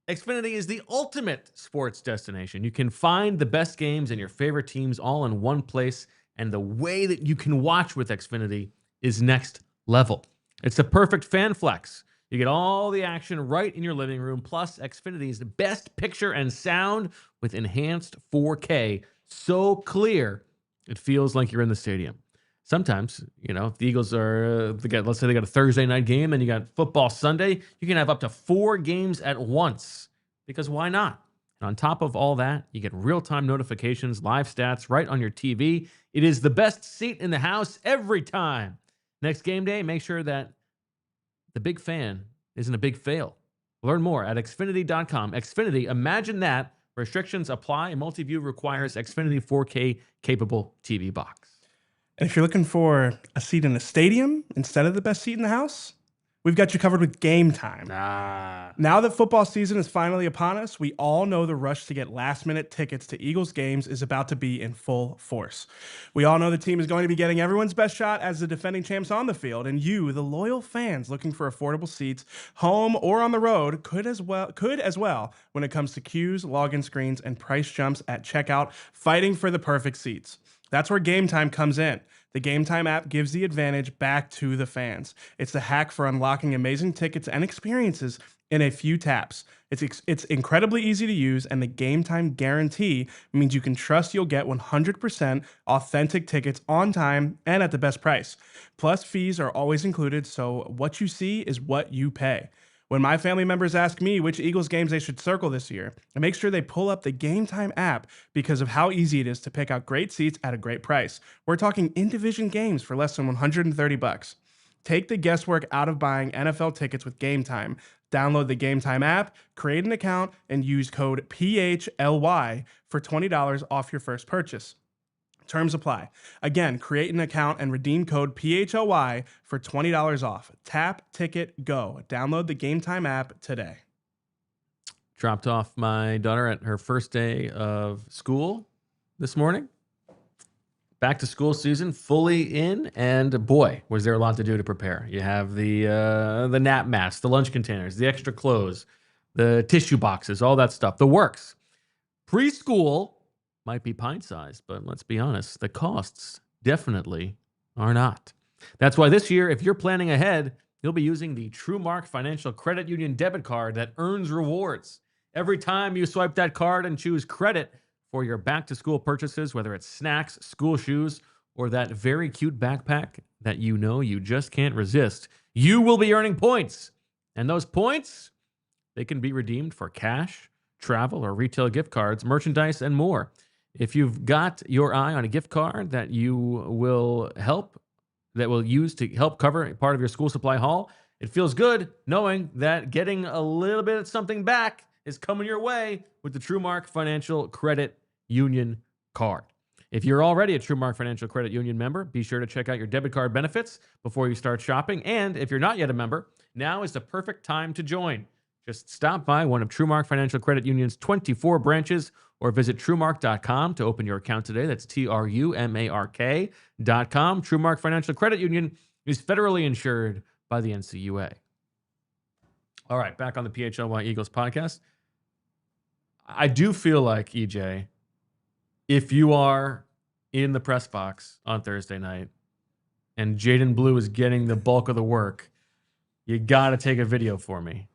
Xfinity is the ultimate sports destination. You can find the best games and your favorite teams all in one place, and the way that you can watch with Xfinity is next level. It's the perfect fan flex. You get all the action right in your living room, plus Xfinity's best picture and sound with enhanced 4K, so clear it feels like you're in the stadium. Sometimes, if the Eagles are, let's say they got a Thursday night game and you got football Sunday, you can have up to 4 games at once, because why not? And on top of all that, you get real-time notifications, live stats right on your TV. It is the best seat in the house every time. Next game day, make sure that the big fan isn't a big fail. Learn more at Xfinity.com. Xfinity, imagine that. Restrictions apply. Multi-view requires Xfinity 4K capable TV box. And if you're looking for a seat in a stadium instead of the best seat in the house, we've got you covered with Game Time. Now that football season is finally upon us, we all know the rush to get last-minute tickets to Eagles games is about to be in full force. We all know the team is going to be getting everyone's best shot as the defending champs on the field, and you, the loyal fans looking for affordable seats, home or on the road, could as well when it comes to queues, login screens, and price jumps at checkout, fighting for the perfect seats. That's where Game Time comes in. The Game Time app gives the advantage back to the fans. It's the hack for unlocking amazing tickets and experiences in a few taps. It's incredibly easy to use, and the Game Time guarantee means you can trust you'll get 100% authentic tickets on time and at the best price. Plus, fees are always included, so what you see is what you pay. When my family members ask me which Eagles games they should circle this year, I make sure they pull up the Game Time app because of how easy it is to pick out great seats at a great price. We're talking in-division games for less than $130. Take the guesswork out of buying NFL tickets with Game Time. Download the Game Time app, create an account, and use code PHLY for $20 off your first purchase. Terms apply. Again, create an account and redeem code PHLY for $20 off. Tap, ticket, go. Download the Game Time app today. Dropped off my daughter at her first day of school this morning. Back to school season fully in, and boy, was there a lot to do to prepare. You have the nap masks, the lunch containers, the extra clothes, the tissue boxes, all that stuff, the works. Preschool might be pint-sized, but let's be honest, the costs definitely are not. That's why this year, if you're planning ahead, you'll be using the TrueMark Financial Credit Union debit card that earns rewards. Every time you swipe that card and choose credit for your back-to-school purchases, whether it's snacks, school shoes, or that very cute backpack that you know you just can't resist, you will be earning points. And those points, they can be redeemed for cash, travel, or retail gift cards, merchandise, and more. If you've got your eye on a gift card that will use to help cover part of your school supply haul, it feels good knowing that getting a little bit of something back is coming your way with the TrueMark Financial Credit Union card. If you're already a TrueMark Financial Credit Union member, be sure to check out your debit card benefits before you start shopping. And if you're not yet a member, now is the perfect time to join. Just stop by one of TrueMark Financial Credit Union's 24 branches or visit TrueMark.com to open your account today. That's TrueMark.com. TrueMark Financial Credit Union is federally insured by the NCUA. All right, back on the PHLY Eagles podcast. I do feel like, EJ, if you are in the press box on Thursday night and Jaden Blue is getting the bulk of the work, you got to take a video for me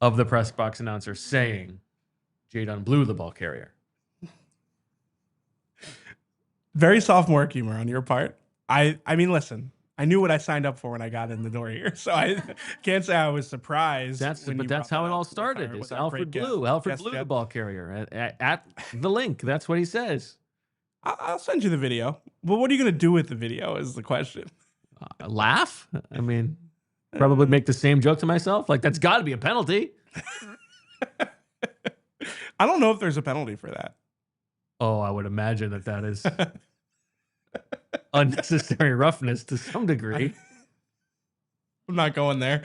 of the press box announcer saying Jaden Blue, the ball carrier. Very sophomore humor on your part. I mean, listen, I knew what I signed up for when I got in the door here, so I can't say I was surprised. But that's how it all started. It's Alfred Blue. Alfred Blue, the ball carrier at the link. That's what he says. I'll send you the video. Well, what are you going to do with the video is the question. Laugh? I mean, probably make the same joke to myself. Like, that's got to be a penalty. I don't know if there's a penalty for that. Oh, I would imagine that is unnecessary roughness to some degree. I'm not going there.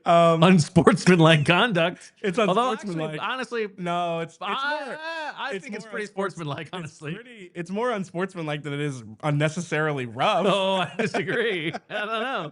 Unsportsmanlike conduct. It's unsportsmanlike. Honestly, no, it's more. I think it's pretty sportsmanlike, honestly. It's more unsportsmanlike than it is unnecessarily rough. Oh, I disagree. I don't know.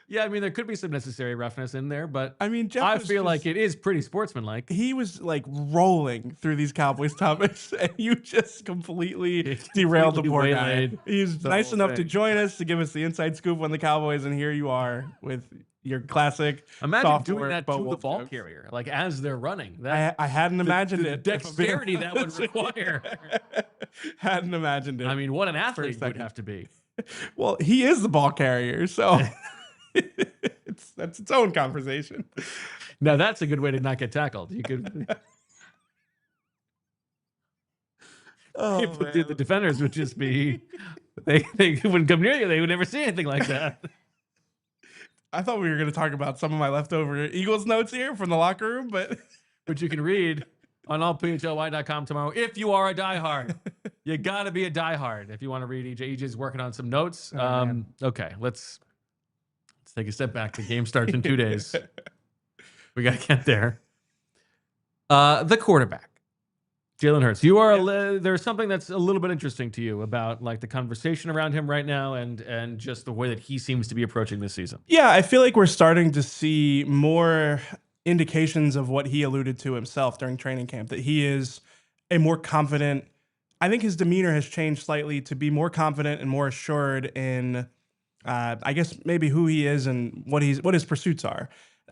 Yeah, I mean, there could be some necessary roughness in there, but I mean, I feel like it is pretty sportsmanlike. He was like rolling through these Cowboys topics, and you just completely derailed the poor guy. He's nice enough to join us to give us the inside scoop on the Cowboys, and here you are with your classic. Imagine doing that to the ball carrier, like as they're running. I hadn't imagined it. Dexterity that would require. Hadn't imagined it. I mean, what an athlete would have to be. Well, he is the ball carrier, so. That's its own conversation. Now that's a good way to not get tackled. You could. The defenders would just be. They wouldn't come near you. They would never see anything like that. I thought we were going to talk about some of my leftover Eagles notes here from the locker room, but you can read on allphly.com tomorrow. If you are a diehard, you got to be a diehard if you want to read EJ. EJ's working on some notes. Okay, let's take a step back. The game starts in 2 days. We got to get there. The quarterback, Jalen Hurts. You are there's something that's a little bit interesting to you about like the conversation around him right now and just the way that he seems to be approaching this season. Yeah, I feel like we're starting to see more indications of what he alluded to himself during training camp, that he is a more confident. I think his demeanor has changed slightly to be more confident and more assured in I guess maybe who he is and what his pursuits are.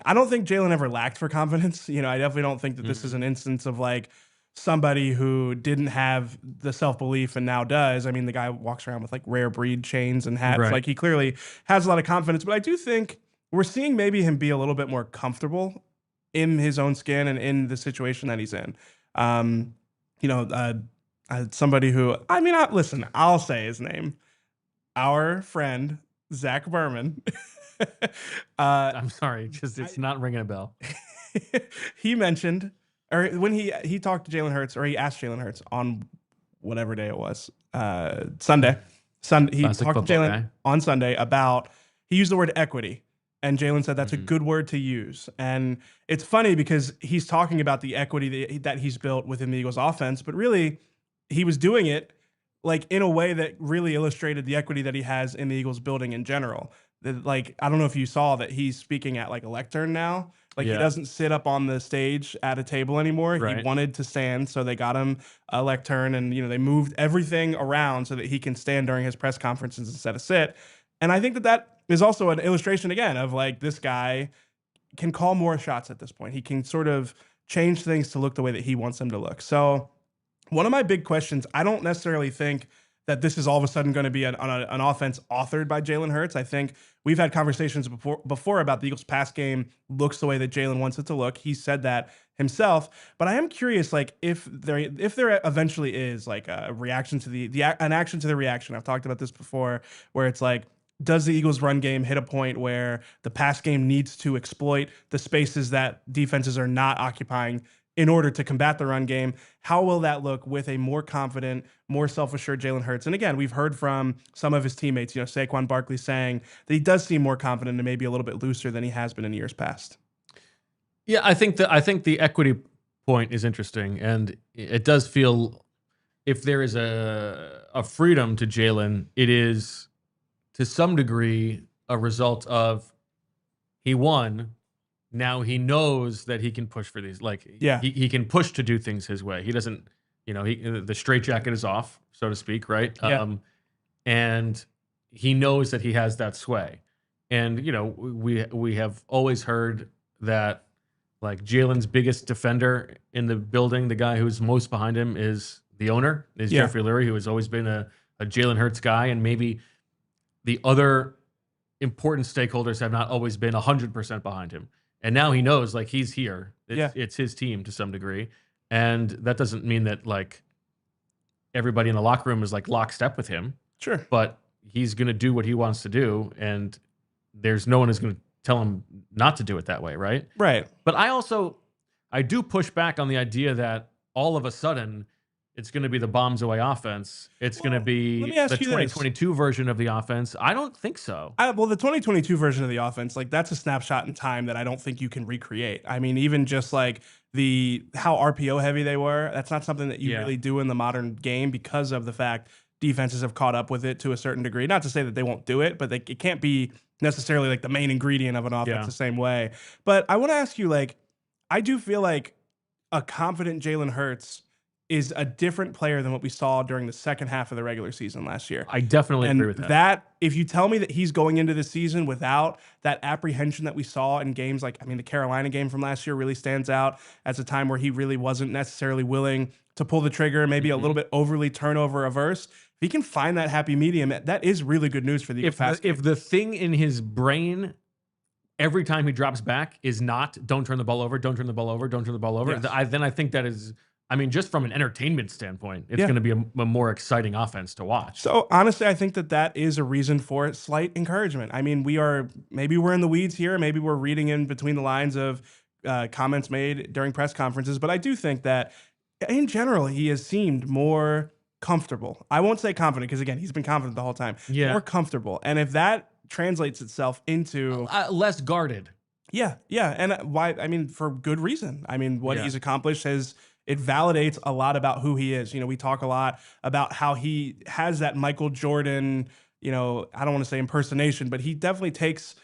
I don't think Jalen ever lacked for confidence. You know, I definitely don't think that this is an instance of like somebody who didn't have the self-belief and now does. I mean, the guy walks around with like rare breed chains and hats. Right. Like he clearly has a lot of confidence, but I do think we're seeing maybe him be a little bit more comfortable in his own skin and in the situation that he's in. Somebody who, I mean, listen, I'll say his name. Our friend, Zach Berman. I'm sorry, just it's not ringing a bell. He mentioned, or when he talked to Jalen Hurts, or he asked Jalen Hurts on whatever day it was, Sunday. He talked to Jalen on Sunday about, he used the word equity, and Jalen said that's a good word to use. And it's funny because he's talking about the equity that he's built within the Eagles offense, but really he was doing it like in a way that really illustrated the equity that he has in the Eagles building in general. Like, I don't know if you saw that he's speaking at like a lectern now. Like he doesn't sit up on the stage at a table anymore. Right. He wanted to stand, so they got him a lectern, and they moved everything around so that he can stand during his press conferences instead of sit. And I think that is also an illustration again of like this guy can call more shots at this point. He can sort of change things to look the way that he wants them to look. So one of my big questions, I don't necessarily think that this is all of a sudden going to be an offense authored by Jalen Hurts. I think we've had conversations before about the Eagles' pass game looks the way that Jalen wants it to look. He said that himself. But I am curious, like if there eventually is like a reaction to an action to the reaction. I've talked about this before, where it's like, does the Eagles' run game hit a point where the pass game needs to exploit the spaces that defenses are not occupying in order to combat the run game? How will that look with a more confident, more self-assured Jalen Hurts? And again, we've heard from some of his teammates, Saquon Barkley saying that he does seem more confident and maybe a little bit looser than he has been in years past. Yeah, I think the equity point is interesting, and it does feel if there is a freedom to Jalen, it is to some degree a result of he won. Now he knows that he can push for these. Like, he can push to do things his way. He doesn't, the straitjacket is off, so to speak, right? Yeah. And he knows that he has that sway. And, we have always heard that, like, Jalen's biggest defender in the building, the guy who's most behind him, is the owner is Jeffrey Lurie, who has always been a Jalen Hurts guy, and maybe the other important stakeholders have not always been 100% behind him. And now he knows, like, he's here. It's his team to some degree. And that doesn't mean that, like, everybody in the locker room is, like, lockstep with him. Sure. But he's going to do what he wants to do, and there's no one who's going to tell him not to do it that way, right? Right. But I do push back on the idea that all of a sudden it's going to be the bombs away offense. It's going to be the 2022 version of the offense. I don't think so. Well, the 2022 version of the offense, like, that's a snapshot in time that I don't think you can recreate. I mean, even just like how RPO heavy they were, that's not something that you really do in the modern game because of the fact defenses have caught up with it to a certain degree. Not to say that they won't do it, but it can't be necessarily like the main ingredient of an offense the same way. But I want to ask you, like, I do feel like a confident Jalen Hurts is a different player than what we saw during the second half of the regular season last year. I definitely agree with that. If you tell me that he's going into the season without that apprehension that we saw in games like, I mean, the Carolina game from last year really stands out as a time where he really wasn't necessarily willing to pull the trigger, maybe a little bit overly turnover averse. If he can find that happy medium, that is really good news for the Eagles. If the thing in his brain every time he drops back is not, don't turn the ball over, don't turn the ball over, don't turn the ball over, then I think that is, I mean, just from an entertainment standpoint, it's going to be a more exciting offense to watch. So honestly, I think that is a reason for slight encouragement. I mean, maybe we're in the weeds here. Maybe we're reading in between the lines of comments made during press conferences. But I do think that in general, he has seemed more comfortable. I won't say confident because, again, he's been confident the whole time. Yeah. More comfortable. And if that translates itself into less guarded. Yeah. And why? I mean, for good reason. I mean, what he's accomplished it validates a lot about who he is. You know, we talk a lot about how he has that Michael Jordan, you know, I don't want to say impersonation, but he definitely takes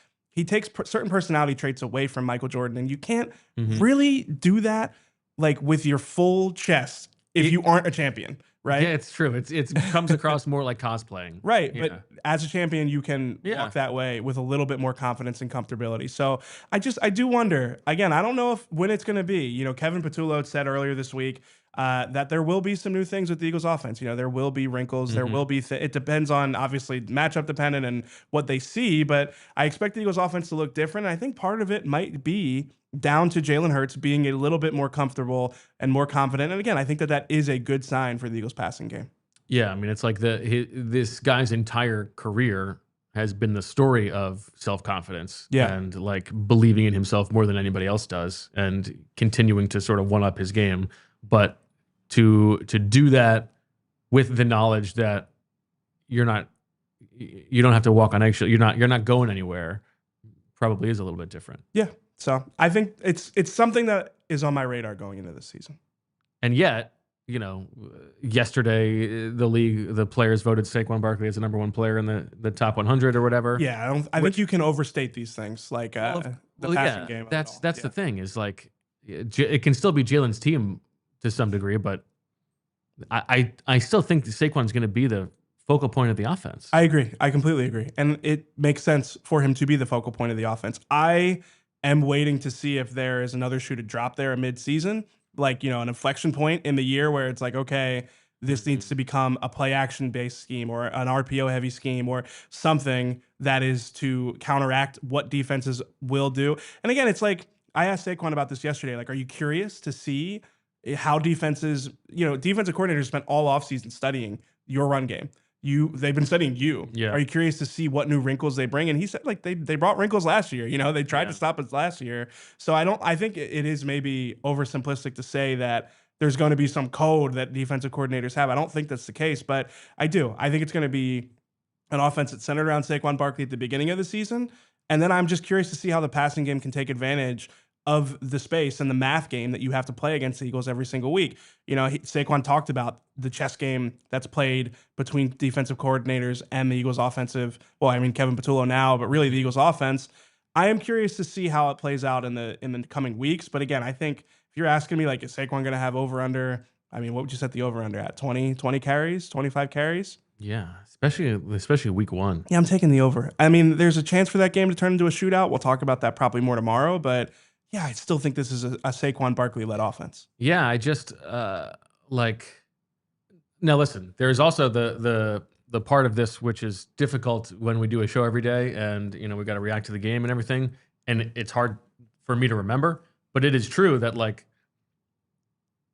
certain personality traits away from Michael Jordan. And you can't really do that like with your full chest if you aren't a champion, right? Yeah, it's true. It comes across more like cosplaying. Right. Yeah. But as a champion, you can walk that way with a little bit more confidence and comfortability. So I do wonder, again, I don't know when it's going to be. You know, Kevin Patullo said earlier this week that there will be some new things with the Eagles offense. You know, there will be wrinkles. There will be, it depends on obviously matchup dependent and what they see, but I expect the Eagles offense to look different. And I think part of it might be down to Jalen Hurts being a little bit more comfortable and more confident. And again, I think that is a good sign for the Eagles passing game. Yeah, I mean, it's like this guy's entire career has been the story of self-confidence and like believing in himself more than anybody else does and continuing to sort of one-up his game. But to do that with the knowledge that you don't have to walk on eggshell, you're not going anywhere, probably is a little bit different. Yeah. So I think it's something that is on my radar going into this season. And yet, you know, yesterday the players voted Saquon Barkley as the number one player in the top 100 or whatever. Yeah, I think you can overstate these things like the passing game. That's the thing is like it can still be Jalen's team to some degree, but I still think Saquon's going to be the focal point of the offense. I agree. I completely agree, and it makes sense for him to be the focal point of the offense. I am waiting to see if there is another shoe to drop there mid-season, like, you know, an inflection point in the year where it's like, okay, this needs to become a play action based scheme or an RPO heavy scheme or something that is to counteract what defenses will do. And again, it's like, I asked Saquon about this yesterday. Like, are you curious to see how defensive coordinators spent all offseason studying your run game? They've been studying you. Yeah. Are you curious to see what new wrinkles they bring? And he said, like, they brought wrinkles last year. You know, they tried to stop us last year. So I think it is maybe oversimplistic to say that there's going to be some code that defensive coordinators have. I don't think that's the case, but I do. I think it's going to be an offense that's centered around Saquon Barkley at the beginning of the season. And then I'm just curious to see how the passing game can take advantage of the space and the math game that you have to play against the Eagles every single week. You know, Saquon talked about the chess game that's played between defensive coordinators and the Eagles offensive. Well, I mean, Kevin Patullo now, but really the Eagles offense. I am curious to see how it plays out in the coming weeks. But again, I think if you're asking me, like, is Saquon going to have over under? I mean, what would you set the over under at? 20 carries, 25 carries? Yeah, especially week one. Yeah, I'm taking the over. I mean, there's a chance for that game to turn into a shootout. We'll talk about that probably more tomorrow, but yeah, I still think this is a Saquon Barkley-led offense. Yeah, I just Now listen, there's also the part of this which is difficult when we do a show every day, and we got to react to the game and everything, and it's hard for me to remember. But it is true that like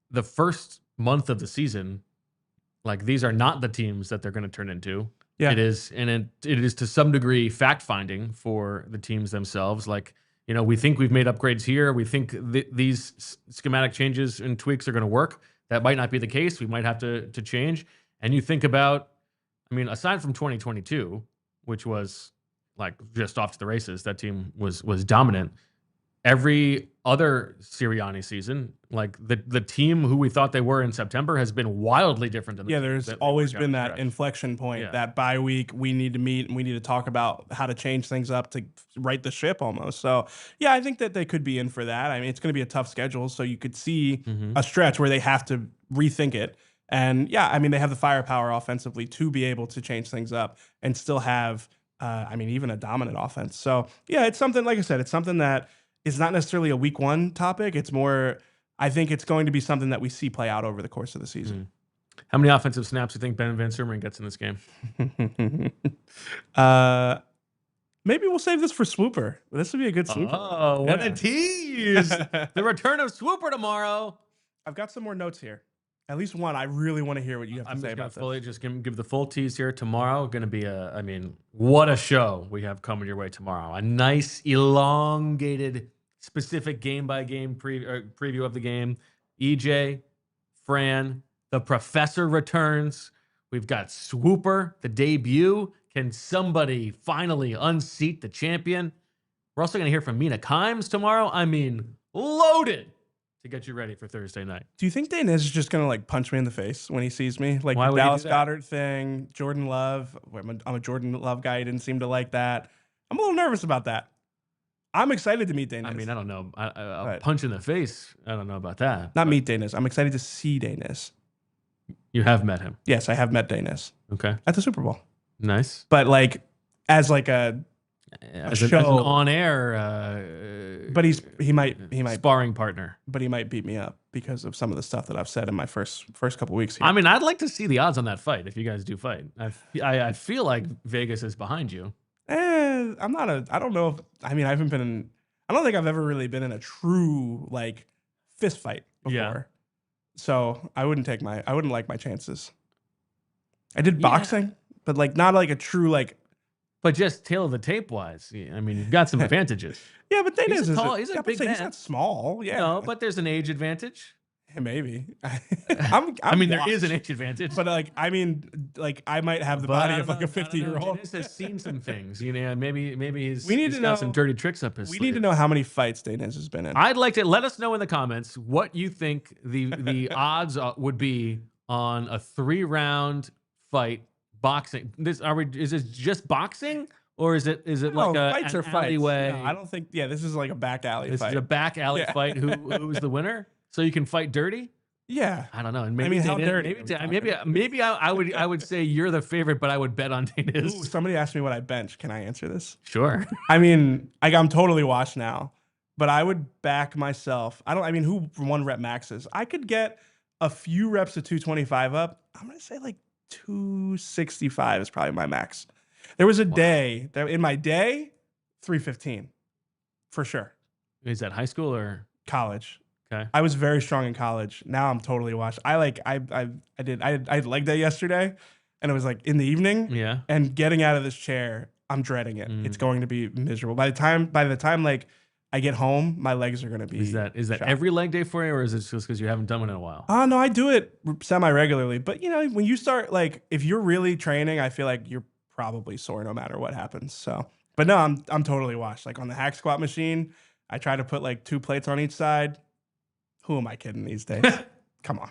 the first month of the season, like these are not the teams that they're going to turn into. Yeah. It is, and it is to some degree fact finding for the teams themselves. Like, we think we've made upgrades here. We think these schematic changes and tweaks are going to work. That might not be the case. We might have to change. And you think about, aside from 2022, which was like just off to the races, that team was dominant. Every other Sirianni season, like the team who we thought they were in September has been wildly different than there's always been that inflection point, that bye week. We need to meet and we need to talk about how to change things up to right the ship almost. So, yeah, I think that they could be in for that. It's going to be a tough schedule. So you could see a stretch where they have to rethink it. And, they have the firepower offensively to be able to change things up and still have, even a dominant offense. So, yeah, it's something, like I said, it's something that is not necessarily a week one topic. It's more, I think it's going to be something that we see play out over the course of the season. How many offensive snaps do you think Ben Van Sumeren gets in this game? Maybe we'll save this for Swooper. This would be a good Swooper. Oh, what a tease. The return of Swooper tomorrow. I've got some more notes here. At least one. I really want to hear what you have to say about this. Just give the full tease here. Tomorrow going to be what a show we have coming your way tomorrow. A nice, elongated, specific game-by-game preview of the game. EJ, Fran, the professor returns. We've got Swooper, the debut. Can somebody finally unseat the champion? We're also going to hear from Mina Kimes tomorrow. Loaded to get you ready for Thursday night. Do you think Dane is just going to like punch me in the face when he sees me? Like Why the would he Dallas do that? Goddard thing, Jordan Love. I'm a Jordan Love guy. He didn't seem to like that. I'm a little nervous about that. I'm excited to meet Dane. I don't know. A punch in the face. I don't know about that. Not meet Dane. I'm excited to see Dane. You have met him. Yes, I have met Dane Okay. at the Super Bowl. Nice. But like as like a show, as an on-air but he might sparring partner. But he might beat me up because of some of the stuff that I've said in my first couple weeks here. I'd like to see the odds on that fight if you guys do fight. I feel like Vegas is behind you. I'm not I don't know if, I don't think I've ever really been in a true like fist fight before. Yeah. So I wouldn't like my chances. I did boxing, but like not like a true like. But just tail of the tape wise, you've got some advantages. Yeah, but Dane he's a big man. He's not small. Yeah. No, but there's an age advantage. Maybe. There is an age advantage. But I might have the body of like a 50-year-old. Dennis has seen some things. Maybe he's got got some dirty tricks up his sleeve. We need to know how many fights Dane has been in. I'd like to let us know in the comments what you think the odds would be on a 3-round fight boxing. Is this just boxing? Or is it like a fights or fights? Alleyway? No, I don't think. Yeah, this is like a back alley This fight. is a back alley fight. Who's the winner? So you can fight dirty? Yeah. I don't know. And maybe how dirty? Maybe I would say you're the favorite, but I would bet on Dana. Somebody asked me what I bench. Can I answer this? Sure. I'm totally washed now, but I would back myself. Who 1 rep maxes? I could get a few reps of 225 up. I'm gonna say like 265 is probably my max. There was a day that in my day, 315 for sure. Is that high school or college? Okay. I was very strong in college. Now I'm totally washed. I had leg day yesterday, and it was like in the evening. Yeah. And getting out of this chair, I'm dreading it. It's going to be miserable. By the time like I get home, my legs are going to be. Is that shot. every leg day for you, or is it just because you haven't done one in a while? Oh no, I do it semi-regularly. But when you start like if you're really training, I feel like you're probably sore no matter what happens. So, but no, I'm totally washed. Like on the hack squat machine, I try to put like 2 plates on each side. Who am I kidding these days? Come on.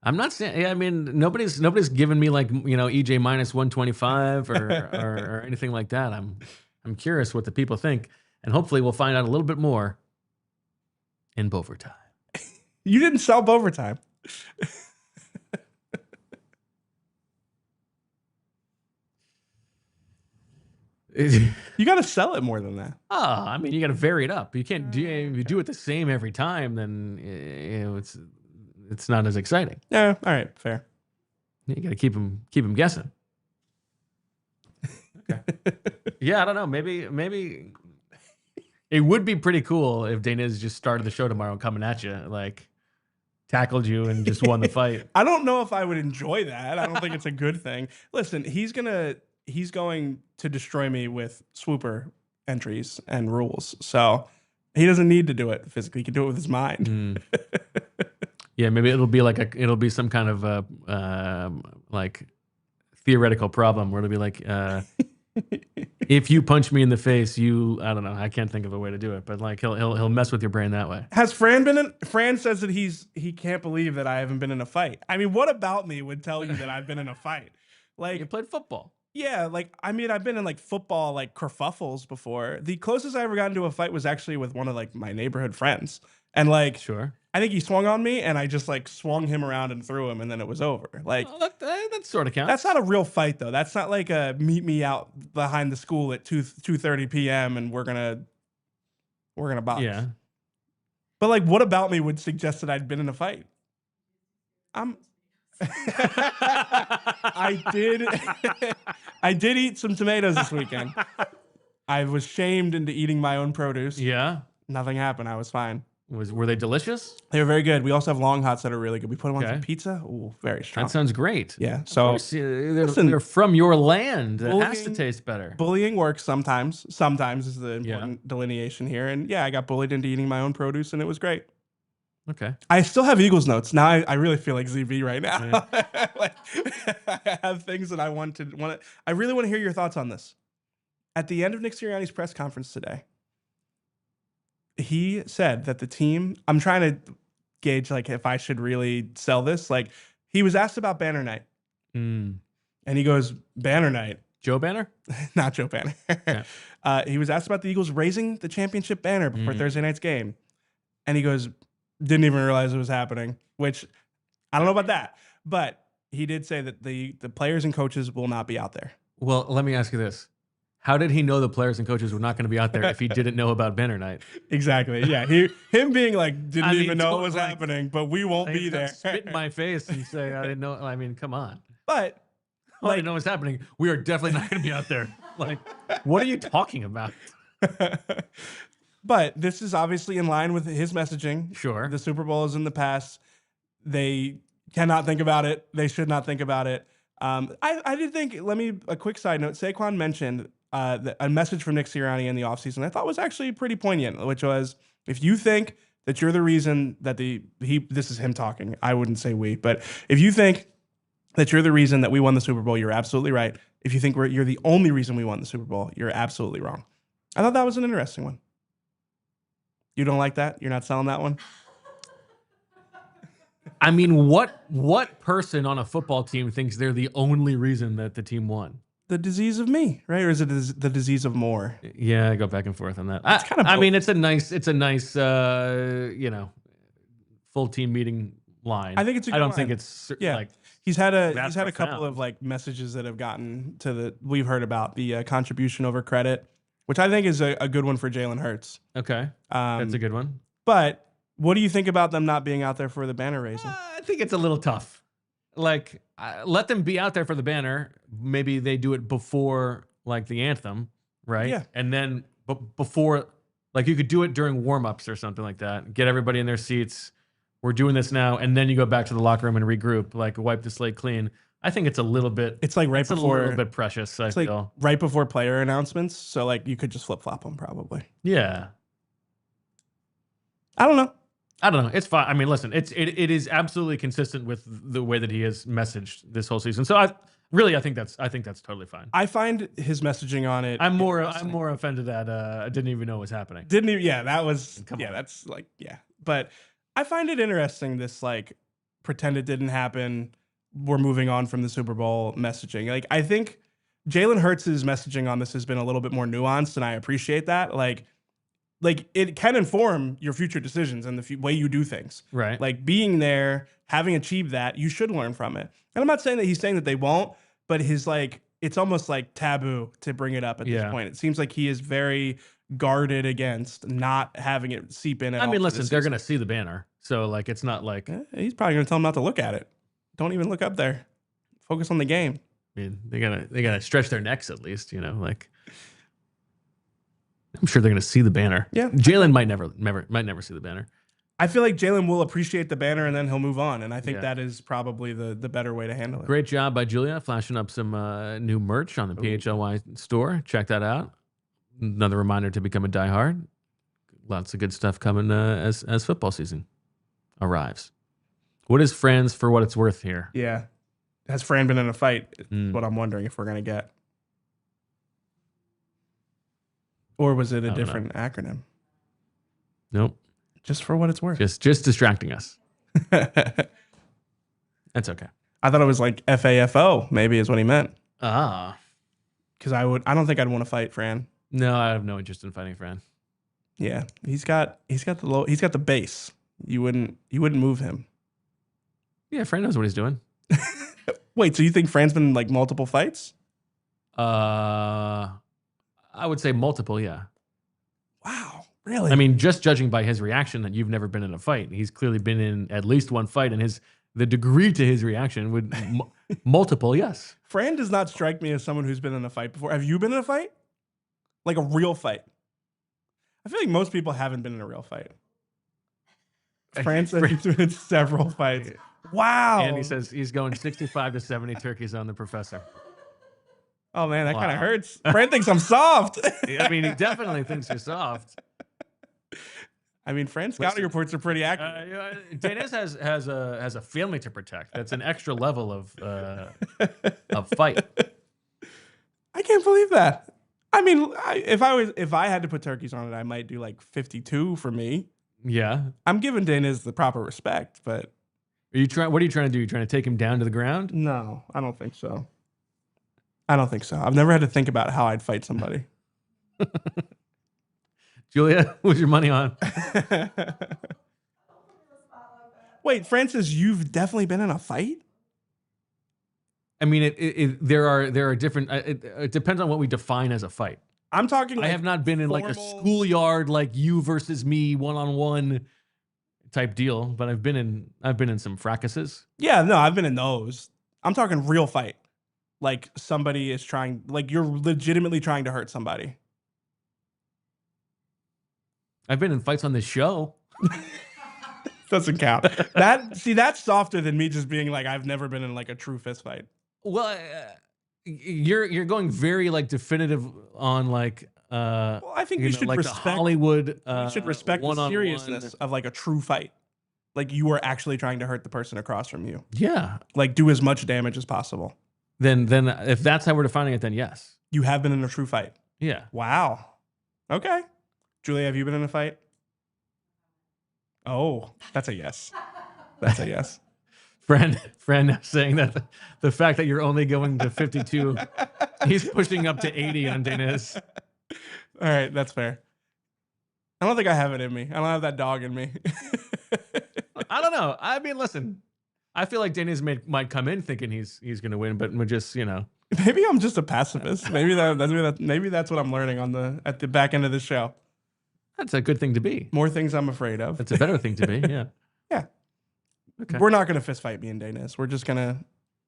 I'm not saying. Yeah, nobody's given me like EJ minus 125 or anything like that. I'm curious what the people think, and hopefully we'll find out a little bit more in Bovertime. You didn't sell Bovertime. You got to sell it more than that. You got to vary it up. You can't do if you do it the same every time. Then it's not as exciting. Yeah, all right, fair. You got to keep him guessing. Okay. Yeah, I don't know. Maybe it would be pretty cool if Daniz just started the show tomorrow and coming at you, like tackled you and just won the fight. I don't know if I would enjoy that. I don't think it's a good thing. Listen, he's going to destroy me with swooper entries and rules. So he doesn't need to do it physically. He can do it with his mind. Yeah, maybe it'll be some kind of like theoretical problem where it'll be like if you punch me in the face, I don't know. I can't think of a way to do it, but like he'll mess with your brain that way. Has Fran been in? Fran says that he can't believe that I haven't been in a fight. I mean, what about me would tell you that I've been in a fight? Like, You played football. yeah, like I mean, I've been in like football like kerfuffles before. The closest I ever got into a fight was actually with one of like my neighborhood friends, and like Sure. I think he swung on me, and I just like swung him around and threw him, and then it was over. Like That sort of counts. that's not a real fight though. That's not like a meet me out behind the school at 2:30 p.m. and we're gonna box. Yeah. But like, what about me would suggest that I'd been in a fight? I did eat some tomatoes this weekend. I was shamed into eating my own produce. Yeah. Nothing happened. I was fine. Were they delicious? They were very good. We also have long hots that are really good. We put them on Okay. some pizza. Ooh, very strong. That sounds great. Yeah. Of So course, listen, they're from your land. It has to bullying- taste better. bullying works sometimes. Sometimes is the important delineation here. And yeah, I got bullied into eating my own produce, and it was great. Okay. I still have Eagles notes. Now I really feel like ZB right now. Like, I have things that I want to. I really want to hear your thoughts on this. At the end of Nick Sirianni's press conference today, he said that the team. I'm trying to gauge like if I should really sell this. Like he was asked about Banner Night, and he goes, "Banner Night." Joe Banner? Not Joe Banner. He was asked about the Eagles raising the championship banner before Thursday night's game, and he goes, "Didn't even realize it was happening." Which I don't know about that, but he did say that the players and coaches will not be out there. Well, let me ask you this. How did he know the players and coaches were not going to be out there if he didn't know about Banner Night? Exactly. Yeah. Him being like, didn't even know it was like, happening, but we won't be there. Spit in my face and say, I didn't know. I mean, come on. But I didn't know what's happening. We are definitely not going to be out there. Like, what are you talking about? But this is obviously in line with his messaging. Sure. The Super Bowl is in the past. They cannot think about it. They should not think about it. I did think, a quick side note, Saquon mentioned a message from Nick Sirianni in the offseason I thought was actually pretty poignant, which was, if you think that you're the reason that this is him talking, I wouldn't say we, but if you think that you're the reason that we won the Super Bowl, you're absolutely right. If you think you're the only reason we won the Super Bowl, you're absolutely wrong. I thought that was an interesting one. You don't like that? You're not selling that one? I mean, what person on a football team thinks they're the only reason that the team won? The disease of me, right? Or is it the disease of more? Yeah, I go back and forth on that. I mean, it's a nice, full team meeting line. I think it's a good I don't line. think it's like He's had a that's couple profound. of like messages that have gotten to we've heard about the contribution over credit, which I think is a good one for Jalen Hurts. okay. That's a good one. But what do you think about them not being out there for the banner raising? I think it's a little tough. Like, let them be out there for the banner. Maybe they do it before like the anthem, right? Yeah. And then before, like, you could do it during warm-ups or something like that. Get everybody in their seats. We're doing this now, and then you go back to the locker room and regroup, like wipe the slate clean. I think it's a little bit. It's like a little bit precious. I It's like feel. right before player announcements, so like you could just flip flop them probably. Yeah. I don't know. It's fine. I mean, listen, it is absolutely consistent with the way that he has messaged this whole season. So I think that's totally fine. I find his messaging on it. I'm more offended that I didn't even know it was happening. Didn't even, yeah, that was, Come yeah, on. that's like, yeah. But I find it interesting, this like pretend it didn't happen, we're moving on from the Super Bowl messaging. Like, I think Jalen Hurts' messaging on this has been a little bit more nuanced, and I appreciate that. Like it can inform your future decisions and the way you do things. Right. Like being there, having achieved that, you should learn from it. And I'm not saying that he's saying that they won't, but his like, it's almost like taboo to bring it up at this point. It seems like he is very guarded against not having it seep in. I mean, listen, they're going to see the banner. So like, it's not like. He's probably going to tell them not to look at it. Don't even look up there. Focus on the game. I mean, they gotta stretch their necks at least, you know. Like, I'm sure they're gonna see the banner. Yeah. Jalen might never see the banner. I feel like Jalen will appreciate the banner and then he'll move on. And I think Yeah. that is probably the better way to handle it. Great job by Julia flashing up some new merch on the PHLY store. Check that out. Another reminder to become a diehard. Lots of good stuff coming as football season arrives. What is Fran's for what it's worth here? Yeah. Has Fran been in a fight? What I'm wondering if we're going to get. Or was it a different acronym? Nope. Just for what it's worth. Just distracting us. That's okay. I thought it was like FAFO, maybe is what he meant. Ah. Because I don't think I'd want to fight Fran. No, I have no interest in fighting Fran. Yeah. He's got the base. You wouldn't move him. Yeah, Fran knows what he's doing. Wait, so you think Fran's been in like multiple fights? I would say multiple, yeah. Wow. Really? I mean, just judging by his reaction that you've never been in a fight, he's clearly been in at least one fight, and the degree to his reaction would multiple, yes. Fran does not strike me as someone who's been in a fight before. Have you been in a fight? Like a real fight? I feel like most people haven't been in a real fight. Fran said he's been in several fights. Wow. And he says he's going 65 to 70 turkeys on the professor. Oh man, that kind of hurts. Fran thinks I'm soft. I mean, he definitely thinks you're soft. I mean, Fran's scouting reports are pretty accurate. Danis has a family to protect. That's an extra level of fight. I can't believe that. I mean, if I had to put turkeys on it, I might do like 52 for me. Yeah. I'm giving Danis the proper respect, but what are you trying to do? You trying to take him down to the ground? No, I don't think so. I've never had to think about how I'd fight somebody. Julia, what's your money on? Wait, Francis, you've definitely been in a fight? I mean, there are different. It depends on what we define as a fight. I'm talking. I have not been in like a schoolyard, like you versus me, one-on-one type deal, but I've been in some fracases. Yeah, no, I've been in those. I'm talking real fight. Like somebody is trying, like you're legitimately trying to hurt somebody. I've been in fights on this show. Doesn't count. That's softer than me just being like, I've never been in like a true fist fight. Well, you're going very like definitive on like. Well, I think you should like respect the Hollywood. You should respect the seriousness of like a true fight. Like you are actually trying to hurt the person across from you. Yeah. Like do as much damage as possible. Then if that's how we're defining it, then yes. You have been in a true fight. Yeah. Wow. Okay. Julia, have you been in a fight? Oh, that's a yes. That's a yes. Friend saying that the fact that you're only going to 52, he's pushing up to 80 on Danis. All right, that's fair. I don't think I have it in me. I don't have that dog in me. I don't know. I mean, listen, I feel like Danis might come in thinking he's going to win, but we're just, Maybe I'm just a pacifist. Maybe that's what I'm learning at the back end of the show. That's a good thing to be. More things I'm afraid of. That's a better thing to be. Yeah. Yeah. Okay. We're not going to fist fight me and Danis. We're just going to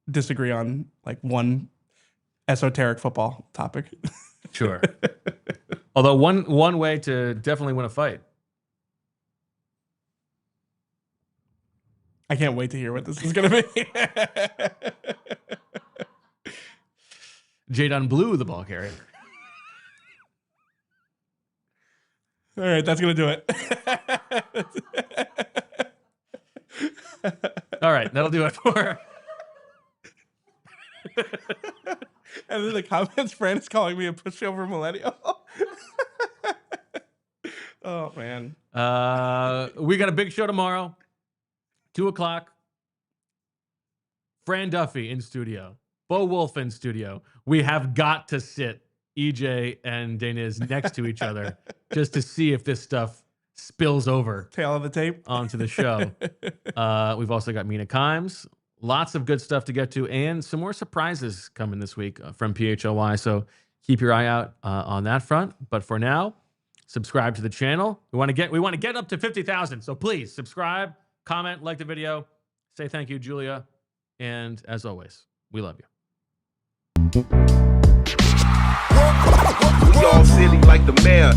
disagree on like one esoteric football topic. Sure. Although one way to definitely win a fight. I can't wait to hear what this is going to be. Jadon Blue, the ball carrier. All right, that's going to do it. All right, that'll do it for. And then the comments, Fran is calling me a pushover millennial. Oh, man. We got a big show tomorrow, 2:00. Fran Duffy in studio, Bo Wulf in studio. We have got to sit EJ and Danis next to each other just to see if this stuff spills over. Tail of the tape. Onto the show. We've also got Mina Kimes. Lots of good stuff to get to, and some more surprises coming this week from PHLY. So keep your eye out on that front. But for now, subscribe to the channel. We want to get up to 50,000. So please subscribe, comment, like the video, say thank you, Julia, and as always, We love you. Y'all silly like the mayor.